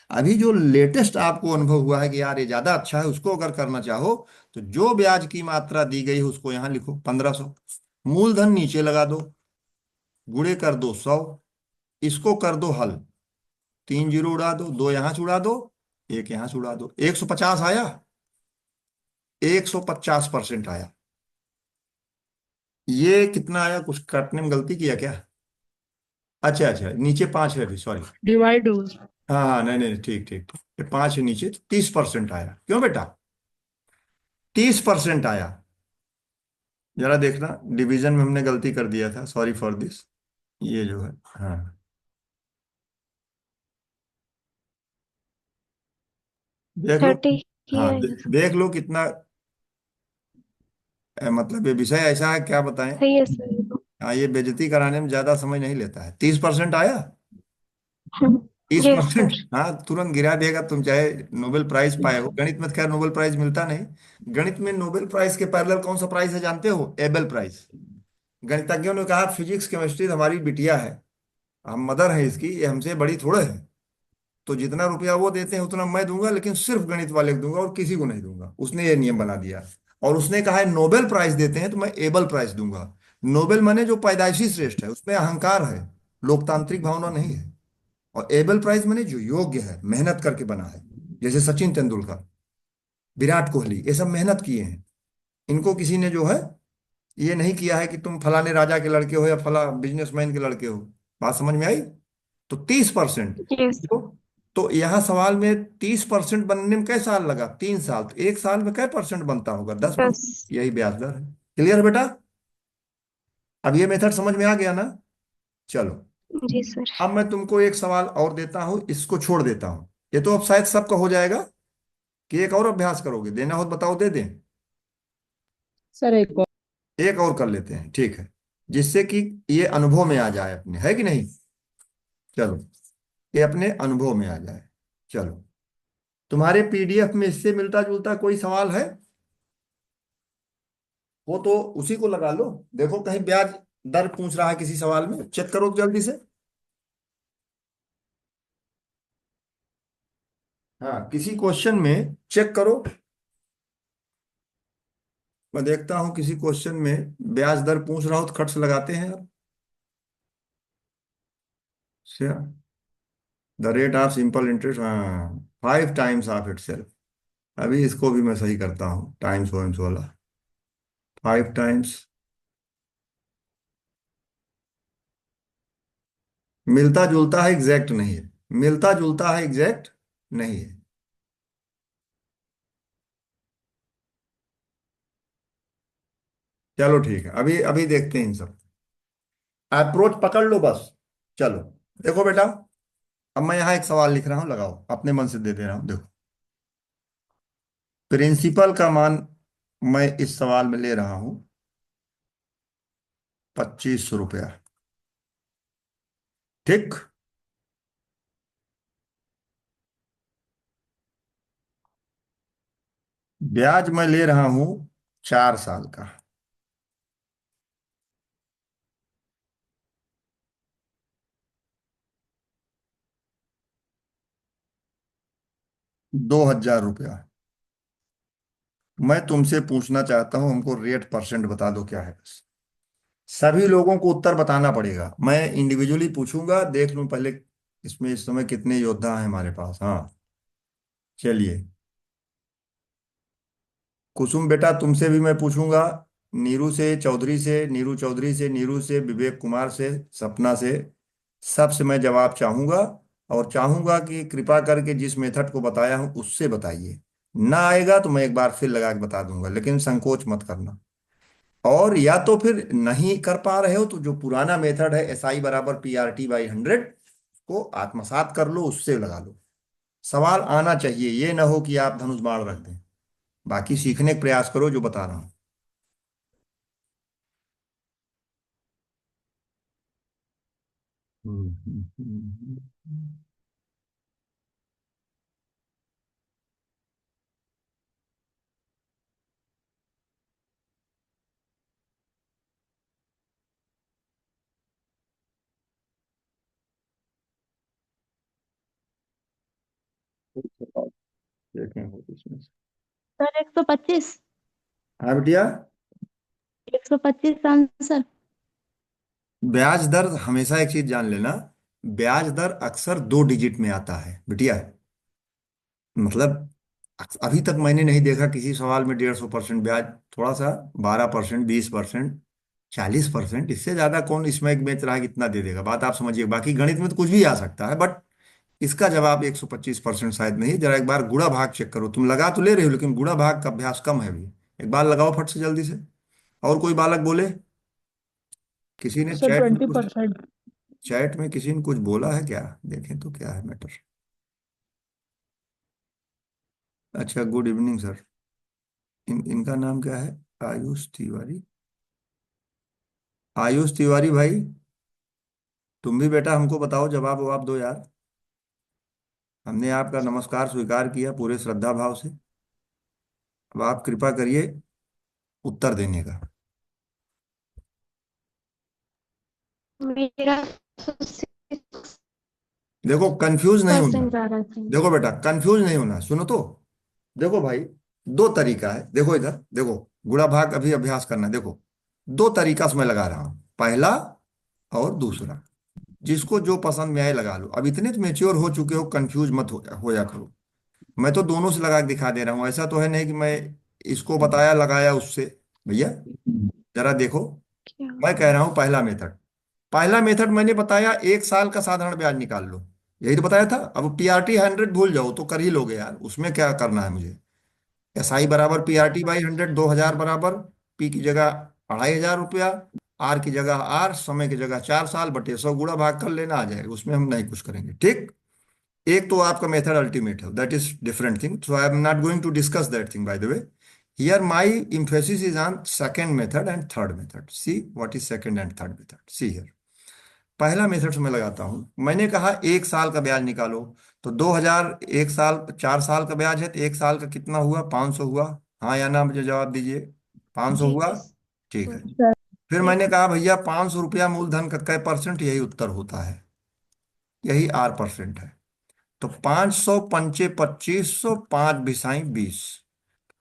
अभी जो लेटेस्ट आपको अनुभव हुआ है कि यार ये ज्यादा अच्छा है, उसको अगर करना चाहो तो जो ब्याज की मात्रा दी गई है उसको यहां लिखो, 1,500, मूलधन नीचे लगा दो, गुणे कर दो 100, इसको कर दो हल, 3 जीरो उड़ा दो, दो यहां से उड़ा दो, एक यहां से उड़ा दो, 150 आया, 150% आया। ये कितना आया, कुछ काटने में गलती किया क्या, अच्छा अच्छा, नीचे 5 है अभी, सॉरी। डिवाइड हुआ। हाँ हाँ, नहीं नहीं, ठीक ठीक ठीक, ये 5 है नीचे, तो 30% आया। क्यों बेटा, 30% आया। जरा देखना, डिवीजन में हमने गलती कर दिया था, सॉरी फॉर दिस। ये जो है, हाँ देख लो, 30 ही हाँ है। देख लो कितना, मतलब ये विषय ऐसा है क्या बताएं। सही है सर ये तो। हाँ, ये बेइज्जती कराने में ज्यादा समय नहीं लेता है। 30% आया, तीस यस परसेंट सर। हाँ तुरंत गिरा देगा, तुम चाहे नोबेल प्राइज पाए हो। गणित में तो खैर नोबेल प्राइज मिलता नहीं। गणित में नोबेल प्राइज के पैरेलल कौन सा प्राइज है जानते हो, एबेल प्राइज। गणितज्ञों ने कहा फिजिक्स केमिस्ट्री हमारी बिटिया है, हम मदर है इसकी, ये हमसे बड़ी थोड़े है, तो जितना रुपया वो देते हैं उतना मैं दूंगा, लेकिन सिर्फ गणित वाले को दूंगा और किसी को नहीं दूंगा। उसने ये नियम बना दिया। और उसने कहा है नोबेल प्राइज देते हैं तो मैं एबल प्राइज दूंगा। नोबेल माने जो पैदाइशी श्रेष्ठ है, उसमें अहंकार है, लोकतांत्रिक भावना नहीं है। और एबल प्राइज माने जो योग्य है, मेहनत करके बना है, जैसे सचिन तेंदुलकर, विराट कोहली, ये सब मेहनत किए हैं। इनको किसी ने जो है ये नहीं किया है कि तुम फलाने राजा के लड़के हो या फला बिजनेसमैन के लड़के हो। बात समझ में आई। तो 30%, यस। तो यहाँ सवाल में 30% बनने में कै साल लगा, 3 साल। तो 1 साल में कै परसेंट बनता होगा, 10%। 10। यही ब्याज दर है। क्लियर बेटा। अब ये मेथड समझ में आ गया ना। चलो, जी सर। अब मैं तुमको एक सवाल और देता हूं, इसको छोड़ देता हूं। ये तो अब शायद सबका हो जाएगा, कि एक और अभ्यास करोगे, देना हो तो बताओ, दे दें। सर एक और। एक और कर लेते हैं, ठीक है, जिससे कि ये अनुभव में आ जाए अपने, है कि नहीं। चलो, ये अपने अनुभव में आ जाए। चलो, तुम्हारे पीडीएफ में इससे मिलता जुलता कोई सवाल है वो तो उसी को लगा लो। देखो कहीं ब्याज दर पूछ रहा है किसी सवाल में, चेक करो जल्दी से। हाँ, किसी क्वेश्चन में चेक करो। मैं देखता हूं किसी क्वेश्चन में ब्याज दर पूछ रहा हो तो खट से लगाते हैं यार। The rate of simple interest, हाँ, 5 टाइम्स ऑफ इट सेल्फ। अभी इसको भी मैं सही करता हूँ, टाइम्स वोम्स वाला, 5 टाइम्स। मिलता जुलता है, एग्जैक्ट नहीं है। मिलता जुलता है, एग्जैक्ट नहीं है। चलो ठीक है, अभी अभी देखते हैं इन सब। अप्रोच पकड़ लो बस। चलो, देखो बेटा, अब मैं यहाँ एक सवाल लिख रहा हूँ, लगाओ, अपने मन से दे दे रहा हूँ, देखो। प्रिंसिपल का मान मैं इस सवाल में ले रहा हूँ 2500 रुपया। ठीक। ब्याज मैं ले रहा हूँ 4 साल का, 2000 रुपया। मैं तुमसे पूछना चाहता हूं, हमको रेट परसेंट बता दो क्या है बस। सभी लोगों को उत्तर बताना पड़ेगा, मैं इंडिविजुअली पूछूंगा, देख लूं पहले इसमें इस समय कितने योद्धा हैं हमारे पास। हाँ, चलिए। कुसुम बेटा, तुमसे भी मैं पूछूंगा, नीरू से, चौधरी से, नीरू चौधरी से, नीरू से, विवेक कुमार से, सपना से, सबसे मैं जवाब चाहूंगा। और चाहूंगा कि कृपा करके जिस मेथड को बताया हूं उससे बताइए। ना आएगा तो मैं एक बार फिर लगा के बता दूंगा, लेकिन संकोच मत करना। और या तो फिर नहीं कर पा रहे हो तो जो पुराना मेथड है, SI = PRT/100, को आत्मसात कर लो, उससे लगा लो। सवाल आना चाहिए, ये ना हो कि आप धनुष बाण रख दें। बाकी सीखने का प्रयास करो जो बता रहा हूं। हम्म। देखें हो इसमें से। सर 125। हाँ बिटिया, 125 आंसर। ब्याज दर हमेशा एक चीज जान लेना, ब्याज दर अक्सर 2 डिजिट में आता है बिटिया। मतलब अभी तक मैंने नहीं देखा किसी सवाल में 150% ब्याज। थोड़ा सा 12%, 20%, 40%, इससे ज्यादा कौन इसमें एक बेच रहा है कितना दे देगा, बात आप समझिए। बाकी गणित में तो कुछ भी आ सकता है, बट इसका जवाब 125% शायद नहीं। जरा एक बार गुणा भाग चेक करो, तुम लगा तो ले रहे हो लेकिन गुणा भाग का अभ्यास कम है अभी। एक बार लगाओ फट से जल्दी से। और कोई बालक बोले, किसी ने सर चैट में ट्वेंटी कुछ, परसेंट चैट में किसी ने कुछ बोला है क्या, देखें तो क्या है मैटर। अच्छा, गुड इवनिंग सर। इनका नाम क्या है, आयुष तिवारी। आयुष तिवारी भाई, तुम भी बेटा हमको बताओ, जवाब ववाब दो यार। हमने आपका नमस्कार स्वीकार किया पूरे श्रद्धा भाव से। अब आप कृपा करिए उत्तर देने का। मेरा 6% देखो कंफ्यूज नहीं होना। जा रहा था। देखो बेटा, कंफ्यूज नहीं होना, सुनो तो। देखो भाई, दो तरीका है, देखो इधर देखो। गुणा भाग अभी अभ्यास करना है, देखो। दो तरीका से मैं लगा रहा हूं, पहला और दूसरा। जिसको जो पसंद में आए लगा लो। अब इतने तो मेच्योर हो चुके हो, कंफ्यूज मत होया करो। मैं तो दोनों से लगा के दिखा दे रहा हूं, ऐसा तो है नहीं कि मैं इसको बताया लगाया उससे। भैया जरा देखो, क्या? मैं कह रहा हूं पहला मेथड। पहला मेथड मैंने बताया, 1 साल का साधारण ब्याज निकाल लो। यही तो बताया था। अब PRT/100 भूल जाओ तो कर ही लोगे यार, उसमें क्या करना है मुझे। SI = PRT/100, 2000 बराबर, P की जगह 2500 रुपया, R की जगह R, समय की जगह 4 साल बटे 100, गुणा भाग कर लेना, आ जाएगा, उसमें हम नहीं कुछ करेंगे। ठीक। एक तो आपका मेथड अल्टीमेट है, that is different thing, so I am not going to discuss that thing by the way. Here my emphasis is on second method and third method. See what is second and third method. See here. पहला method से मैं लगाता हूं. मैंने कहा एक साल का ब्याज निकालो. तो 2000, एक साल, 4 साल का ब्याज है तो एक साल का कितना हुआ? 500 हुआ. हाँ या ना, मुझे जवाब दीजिए. 500 जी हुआ. ठीक है. सर फिर जी मैंने कहा भैया 500 रुपया मूलधन का कै परसेंट? यही उत्तर होता है, यही R% है. तो 500 पंचे 2500, 5 बिसाई 20,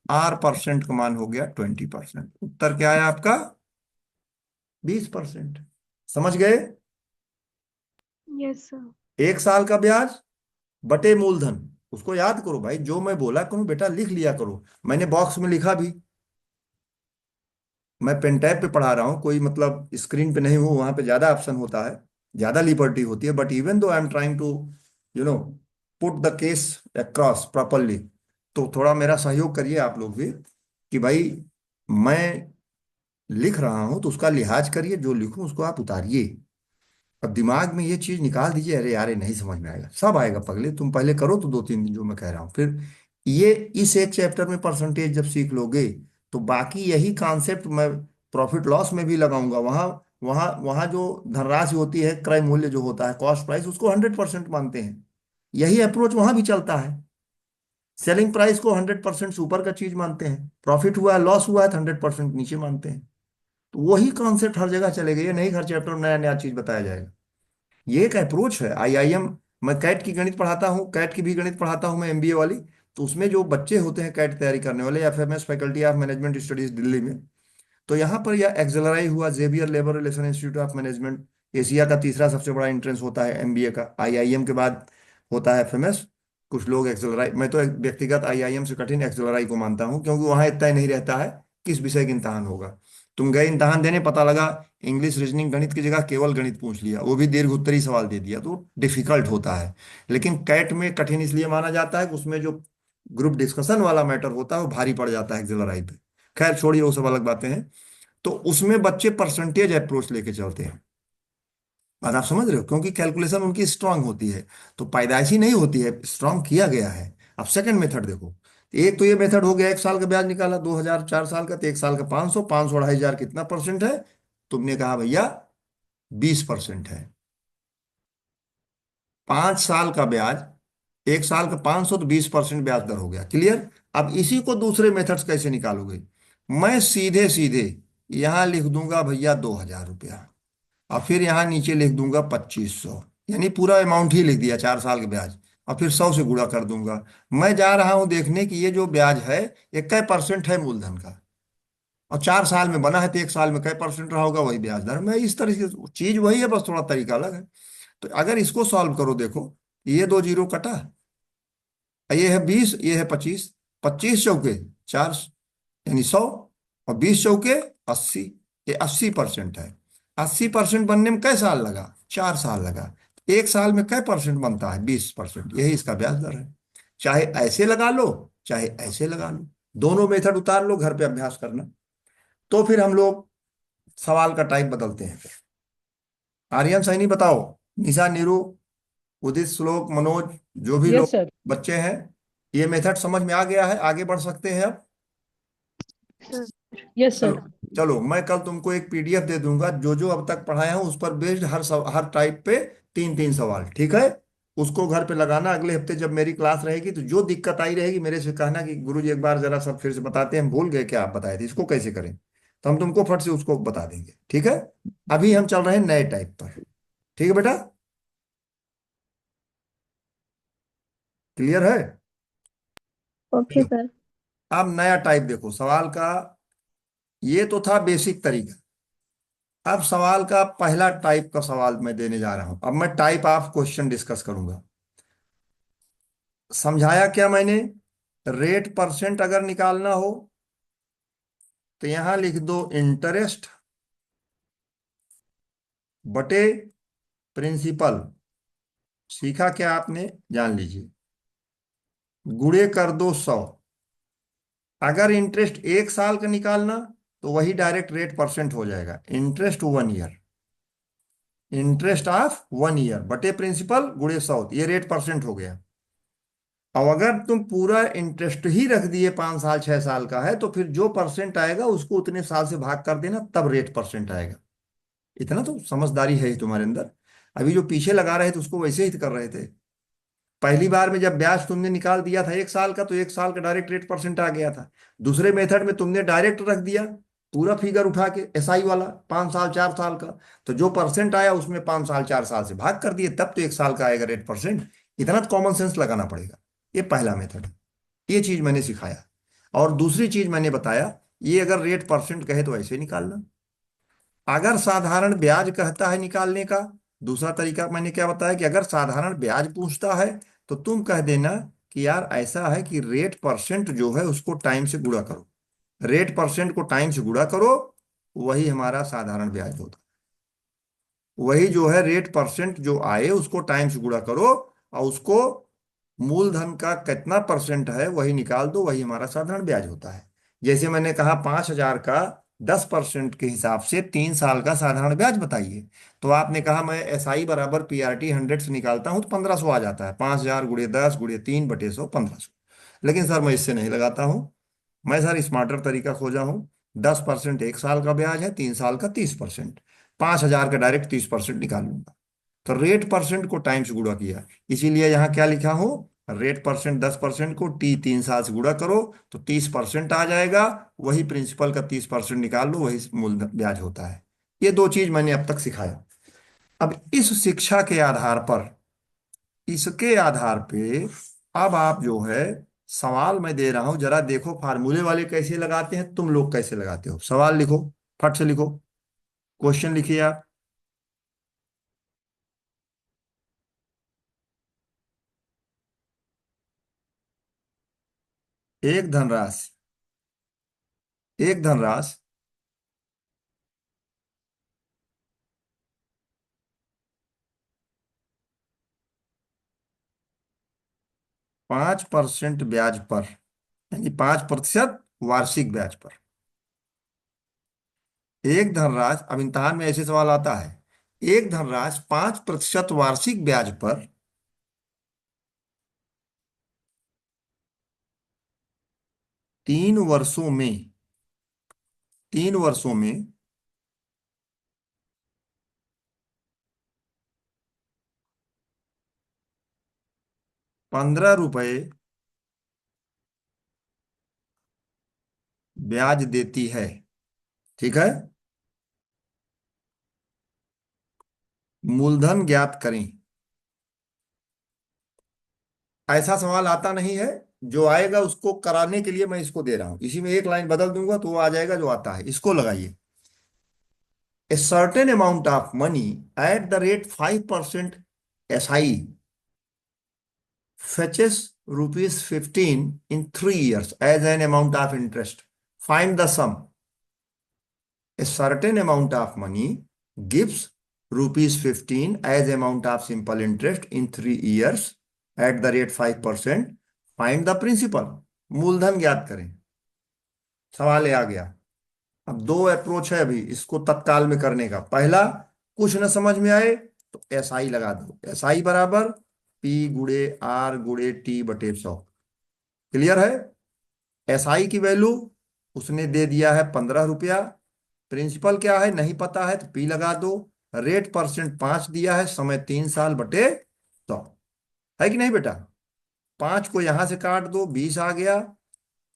R% का मान हो गया 20%. उत्तर क्या है आपका? 20%. समझ गए? Yes sir. एक साल का ब्याज बटे मूलधन. उसको याद करो भाई, जो मैं बोला करूं बेटा लिख लिया करो. मैंने बॉक्स में लिखा भी. मैं पेन टैब पे पढ़ा रहा हूँ, कोई मतलब स्क्रीन पे नहीं हूँ. वहां पे ज्यादा ऑप्शन होता है, ज्यादा लिबर्टी होती है. But even though I am trying to you know put the case across properly, तो थोड़ा मेरा सहयोग करिए आप लोग भी, कि भाई मैं लिख रहा हूं तो उसका लिहाज करिए, जो लिखूं उसको आप उतारिए. अब दिमाग में ये चीज निकाल दीजिए, अरे यार ये नहीं समझ में आएगा. सब आएगा पगले, तुम पहले करो तो 2-3 दिन जो मैं कह रहा हूँ. फिर ये इस एक चैप्टर में परसेंटेज जब सीख लोगे तो बाकी यही कॉन्सेप्ट मैं प्रॉफिट लॉस में भी लगाऊंगा. वहां वहां वहां जो धनराशि होती है, क्रय मूल्य जो होता है, कॉस्ट प्राइस, उसको 100% मानते हैं. यही अप्रोच वहां भी चलता है. सेलिंग प्राइस को 100% से ऊपर का चीज मानते हैं. प्रॉफिट हुआ है, लॉस हुआ है तो 100% नीचे मानते हैं. तो वही कॉन्सेप्ट हर जगह चलेगा. ये नहीं हर चैप्टर में नया नया चीज बताया जाएगा. ये एक अप्रोच है. आईआईएम, मैं कैट की गणित पढ़ाता हूँ, कैट की भी गणित पढ़ाता हूँ मैं, एमबीए वाली. तो उसमें जो बच्चे होते हैं कैट तैयारी करने वाले, FMS faculty of management studies Delhi में, तो यहाँ पर यह एक्सेलराई हुआ, Xavier labour relation institute of management, Asia का तीसरा सबसे बड़ा एंट्रेंस होता है एमबीए का. आईआईएम के बाद होता है एफएमएस. कुछ लोग एक्सेलराई, मैं तो व्यक्तिगत आईआईएम से कठिन एक्सेलराई को मानता हूँ, क्योंकि वहाँ इतना ही नहीं रहता है किस विषय का इम्तहान होगा. तुम गए इम्तहान देने, पता लगा इंग्लिश रीजनिंग गणित की जगह केवल गणित पूछ लिया, वो भी दीर्घ उत्तरीय सवाल दे दिया, तो डिफिकल्ट होता है. लेकिन कैट में कठिन इसलिए माना जाता है कि उसमें जो ग्रुप डिस्कशन वाला मैटर होता है वो भारी पड़ जाता है एक्सेलराई पे. खैर छोड़िए, वो सब अलग बातें हैं. तो उसमें बच्चे परसेंटेज अप्रोच लेके चलते हैं. बात आप समझ रहे हो, क्योंकि कैलकुलेशन उनकी स्ट्रांग होती है. तो पैदाइशी नहीं होती है, स्ट्रांग किया गया है. अब सेकंड मेथड देखो. एक तो ये मेथड हो गया, एक साल का ब्याज निकाला, 2000, 4 साल का, तो एक साल का 500, 500 2,500 कितना परसेंट है? तुमने कहा भैया 20% है. 5 साल का ब्याज, एक साल का 500 तो 20% ब्याज दर हो गया. क्लियर? अब इसी को दूसरे मेथड्स कैसे निकालोगे? मैं सीधे सीधे यहां लिख दूंगा भैया 2,000 रुपया, और फिर यहां नीचे लिख दूंगा 2500, यानी पूरा अमाउंट ही लिख दिया, 4 साल के ब्याज. और फिर 100 से गुणा कर दूंगा. मैं जा रहा हूं देखने की ये जो ब्याज है ये कै परसेंट है मूलधन का, और 4 साल में बना है तो एक साल में कै परसेंट रहा होगा, वही ब्याज दर. मैं इस तरीके से, चीज वही है, बस थोड़ा तरीका अलग है. तो अगर इसको सॉल्व करो, देखो ये दो जीरो कटा, ये है 20, ये है 25. 25 चौके 4, यानी 100, और 20 चौके 80. ये 80% है. 80% बनने में कै साल लगा? 4 साल लगा. एक साल में कै परसेंट बनता है? 20%. यही इसका ब्याज दर है. चाहे ऐसे लगा लो, चाहे ऐसे लगा लो, दोनों मेथड उतार लो, घर पे अभ्यास करना. तो फिर हम लोग सवाल का टाइप बदलते हैं. आर्यन सैनी बताओ, निशा, नीरू, उदित, श्लोक, मनोज, जो भी यस लोग सर. बच्चे हैं, ये मेथड समझ में आ गया है? आगे बढ़ सकते हैं अब? सर यस चलो. सर. चलो मैं कल तुमको एक पीडीएफ दे दूंगा, जो जो अब तक पढ़ाया हूं उस पर बेस्ड, हर टाइप पे 3-3 सवाल. ठीक है? उसको घर पे लगाना. अगले हफ्ते जब मेरी क्लास रहेगी तो जो दिक्कत आई रहेगी मेरे से कहना कि गुरुजी एक बार जरा सब फिर से बताते हैं, हम भूल गए क्या आप बताए थे, इसको कैसे करें. तो हम तुमको फट से उसको बता देंगे. ठीक है? अभी हम चल रहे हैं नए टाइप पर. ठीक है बेटा? क्लियर है? Okay sir. अब नया टाइप देखो सवाल का. ये तो था बेसिक तरीका. अब सवाल का पहला टाइप का सवाल मैं देने जा रहा हूं. अब मैं टाइप ऑफ क्वेश्चन डिस्कस करूंगा. समझाया क्या मैंने? रेट परसेंट अगर निकालना हो तो यहां लिख दो इंटरेस्ट बटे प्रिंसिपल. सीखा क्या आपने? जान लीजिए. गुणे कर दो 100. अगर इंटरेस्ट एक साल का निकालना तो वही डायरेक्ट रेट परसेंट हो जाएगा. Interest 1 year, interest of 1 year बटे प्रिंसिपल गुणे 100, ये रेट परसेंट हो गया. अब अगर तुम पूरा इंटरेस्ट ही रख दिए 5 साल 6 साल का है, तो फिर जो परसेंट आएगा उसको उतने साल से भाग कर देना, तब रेट परसेंट आएगा। इतना तो समझदारी है ही तुम्हारे अंदर। अभी जो पीछे लगा रहे थे उसको वैसे ही कर रहे थे। पहली बार में जब ब्याज तुमने निकाल दिया था 1 साल का, तो 1 साल का डायरेक्ट रेट परसेंट आ गया था। दूसरे मेथड में तुमने डायरेक्ट रख दिया पूरा फिगर उठा के, एसआई वाला, 5 साल 4 साल का। तो जो परसेंट आया उसमें 5 साल 4 साल से भाग कर दिए, तब तो 1 साल का आएगा रेट परसेंट। इतना तो कॉमन सेंस लगाना पड़ेगा। ये पहला मेथड है। ये चीज मैंने सिखाया। और दूसरी चीज मैंने बताया, ये अगर रेट परसेंट कहे तो ऐसे निकालना। अगर साधारण ब्याज कहता है निकालने का, दूसरा तरीका मैंने क्या बताया कि अगर साधारण ब्याज पूछता है, तो तुम कह देना कि यार ऐसा है कि रेट परसेंट जो है उसको टाइम से गुणा करो। रेट परसेंट को टाइम से गुणा करो, वही हमारा साधारण ब्याज होता है। वही जो है रेट परसेंट जो आए उसको टाइम से गुणा करो, और उसको मूलधन का कितना परसेंट है वही निकाल दो, वही हमारा साधारण ब्याज होता है। जैसे मैंने कहा 5,000 का 10% के हिसाब से 3 साल का साधारण ब्याज बताइए। तो आपने कहा मैं एसआई बराबर पीआरटी 100 से निकालता हूं तो 1,500 आ जाता है। 5,000 गुणे 10 गुणे 3/100, 1,500। लेकिन सर मैं इससे नहीं लगाता हूं। मैं सर स्मार्टर तरीका खोजा हूं। 10% 1 साल का ब्याज है, 3 साल का 30%। 5,000 का डायरेक्ट 30% निकाल लूंगा। तो रेट परसेंट को टाइम से गुणा किया, इसीलिए यहां क्या लिखा हो, रेट परसेंट 10% को टी 3 साल से गुणा करो तो 30% आ जाएगा। वही प्रिंसिपल का 30% निकाल लो, वही मूल ब्याज होता है। ये दो चीज मैंने अब तक सिखाया। अब इस शिक्षा के आधार पर, इसके आधार पे अब आप जो है, सवाल मैं दे रहा हूं, जरा देखो फार्मूले वाले कैसे लगाते हैं, तुम लोग कैसे लगाते हो। सवाल लिखो, फट से लिखो, क्वेश्चन लिखिए आप। एक धनराशि, एक धनराशि 5% ब्याज पर, यानी 5% वार्षिक ब्याज पर। एक धनराशि, अब इम्तिहान में ऐसे सवाल आता है, एक धनराशि 5% वार्षिक ब्याज पर 3 वर्षों में, 3 वर्षों में 15 रुपए ब्याज देती है। ठीक है। मूलधन ज्ञात करें। ऐसा सवाल आता नहीं है। जो आएगा उसको कराने के लिए मैं इसको दे रहा हूं, इसी में एक लाइन बदल दूंगा तो वो आ जाएगा जो आता है। इसको लगाइए। A certain amount of money at the rate 5% SI fetches rupees 15 in 3 years as an amount of interest. Find the sum. A certain amount of money gives rupees 15 as amount of simple interest in 3 years at the rate 5%. Find the principal. मूलधन ज्ञात करें। सवाल ये आ गया। अब दो approach है अभी इसको तत्काल में करने का। पहला, कुछ न समझ में आए तो एसआई लगा दो। एसआई बराबर पी गुड़े आर गुड़े टी बटे 100। क्लियर है। एसआई की वैल्यू उसने दे दिया है 15 रुपया। प्रिंसिपल क्या है नहीं पता है तो पी लगा दो। रेट परसेंट 5 दिया है, समय 3 साल बटे 100। है कि नहीं बेटा। 5 को यहां से काट दो, 20 आ गया।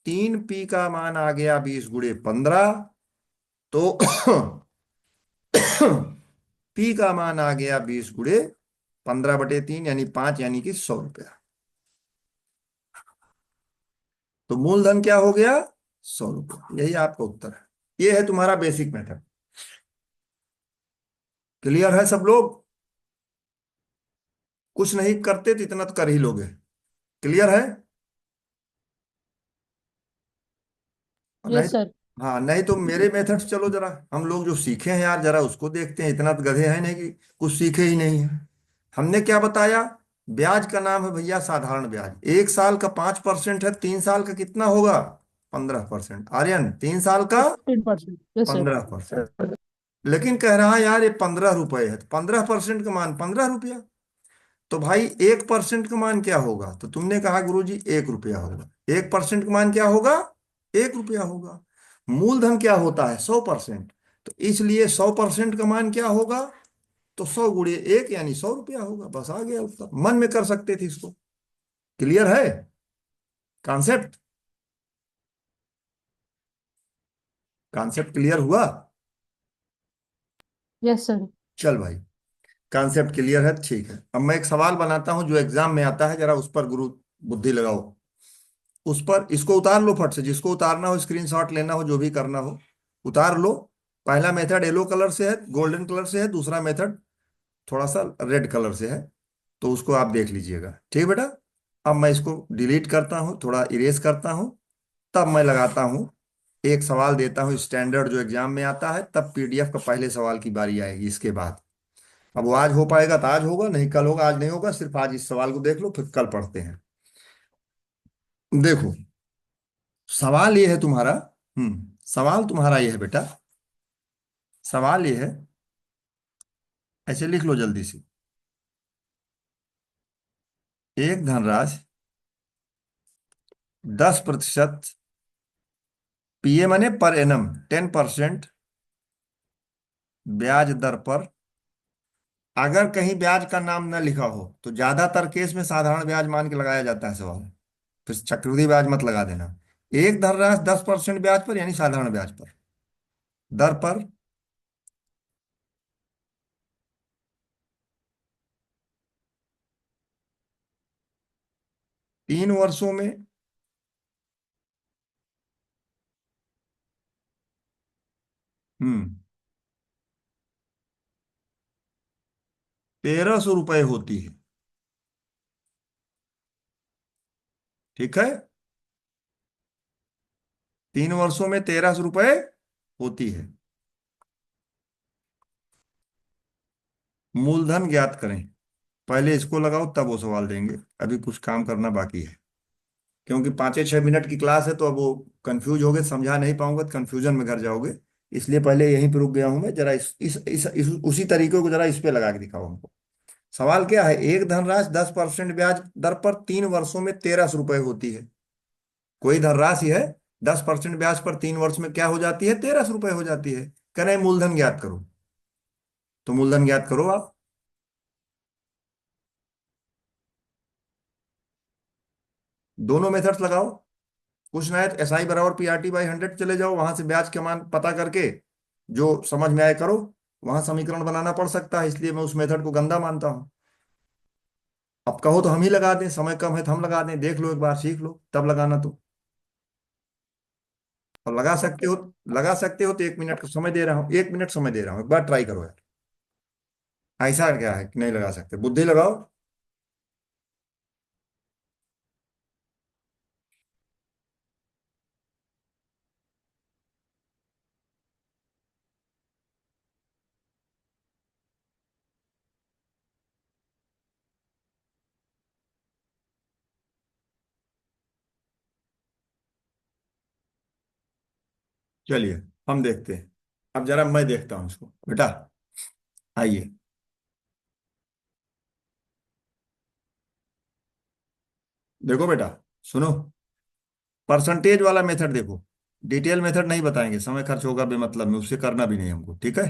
3 पी का मान आ गया 20 गुणे 15। तो पी का मान आ गया 20 गुणे 15/3 यानी 5, यानी कि 100 रुपया। तो मूलधन क्या हो गया, 100 रुपया। यही आपका उत्तर है। ये है तुम्हारा बेसिक मेथड। क्लियर है सब लोग। कुछ नहीं करते तो इतना तो कर ही लोगे। क्लियर है। और नहीं यस तो, सर। हाँ नहीं तो मेरे मेथड चलो जरा, हम लोग जो सीखे हैं यार जरा उसको देखते हैं। इतना तो गधे हैं नहीं कि कुछ सीखे ही नहीं है। हमने क्या बताया, ब्याज का नाम है भैया साधारण ब्याज। 1 साल का 5% है, 3 साल का कितना होगा, 15%। आर्यन 3 साल का 15%। Yes sir. 15%। लेकिन कह रहा है यार ये 15 रुपए है, तो 15% का मान 15 रुपया। तो भाई 1% का मान क्या होगा? तो तुमने कहा गुरुजी 1 रुपया होगा। 1% का मान क्या होगा? 1 रुपया होगा। मूलधन क्या होता है? 100%। तो इसलिए 100% का मान क्या होगा? तो 100 × 1 यानी 100 रुपया होगा। बस आ गया उत्तर। मन में कर सकते थे इसको। क्लियर है कॉन्सेप्ट? कॉन्सेप्ट क्लियर हुआ? Yes sir. चल भाई, कॉन्सेप्ट क्लियर है, ठीक है। अब मैं एक सवाल बनाता हूं जो एग्जाम में आता है, जरा उस पर गुरु बुद्धि लगाओ। उस पर इसको उतार लो फट से, जिसको उतारना हो स्क्रीनशॉट लेना हो, जो भी करना हो उतार लो। पहला मेथड येलो कलर से है, गोल्डन कलर से है। दूसरा मेथड थोड़ा सा रेड कलर से है। तो उसको आप देख लीजिएगा, ठीक है बेटा। अब मैं इसको डिलीट करता हूँ, थोड़ा इरेज करता हूँ। तब मैं लगाता हूँ, एक सवाल देता हूँ स्टैंडर्ड जो एग्जाम में आता है। तब पीडीएफ का पहले सवाल की बारी आएगी इसके बाद। अब वो आज हो पाएगा तो आज होगा, नहीं कल होगा। आज नहीं होगा, सिर्फ आज इस सवाल को देख लो, फिर कल पढ़ते हैं। देखो, सवाल ये है तुम्हारा। सवाल तुम्हारा ये है बेटा। सवाल ये है, ऐसे लिख लो जल्दी से। एक धनराशि 10% पीए माने पर एनम 10% ब्याज दर पर, अगर कहीं ब्याज का नाम न लिखा हो तो ज्यादातर केस में साधारण ब्याज मान के लगाया जाता है सवाल। फिर चक्रवृद्धि ब्याज मत लगा देना। एक धनराशि 10% ब्याज पर यानी साधारण ब्याज पर, दर पर 3 वर्षों में हम्म 1300 रुपये होती है। ठीक है, 3 वर्षों में 1300 रुपये होती है। मूलधन ज्ञात करें। पहले इसको लगाओ तब वो सवाल देंगे। अभी कुछ काम करना बाकी है, क्योंकि 5 6 मिनट की क्लास है। तो अब वो कंफ्यूज हो गए, समझा नहीं पाऊंगा तो कंफ्यूजन में घर जाओगे। इसलिए पहले यहीं पे रुक गया हूं मैं। जरा इस उसी तरीके को जरा इस पे लगा के दिखाओ हमको। सवाल क्या है? एक धनराशि 10% ब्याज दर पर 3 वर्षों में 1300 रुपये होती है। कोई धनराशि है, 10% ब्याज पर 3 वर्ष में क्या हो जाती है? 1300 रुपये हो जाती है। कह रहे हैं मूलधन ज्ञात करो। तो मूलधन ज्ञात करो आप। दोनों मेथड्स लगाओ। कुछ ना है तो एसआई बराबर PRT/100 चले जाओ, वहां से ब्याज के मान पता करके जो समझ में आए करो। वहां समीकरण बनाना पड़ सकता है, इसलिए मैं उस मेथड को गंदा मानता हूं। अब कहो तो हम ही लगा दें, समय कम है तो हम लगा दें। देख लो एक बार, सीख लो तब लगाना। तो और लगा सकते हो, लगा सकते हो तो 1 मिनट का समय दे रहा हूँ, 1 मिनट समय दे रहा हूँ, एक बार ट्राई करो यार। ऐसा क्या है कि नहीं लगा सकते? बुद्धि लगाओ। चलिए हम देखते हैं। अब जरा मैं देखता हूँ इसको बेटा। आइए, देखो बेटा, सुनो। परसेंटेज वाला मेथड देखो। डिटेल मेथड नहीं बताएंगे, समय खर्च होगा बेमतलब में, उससे करना भी नहीं हमको, ठीक है।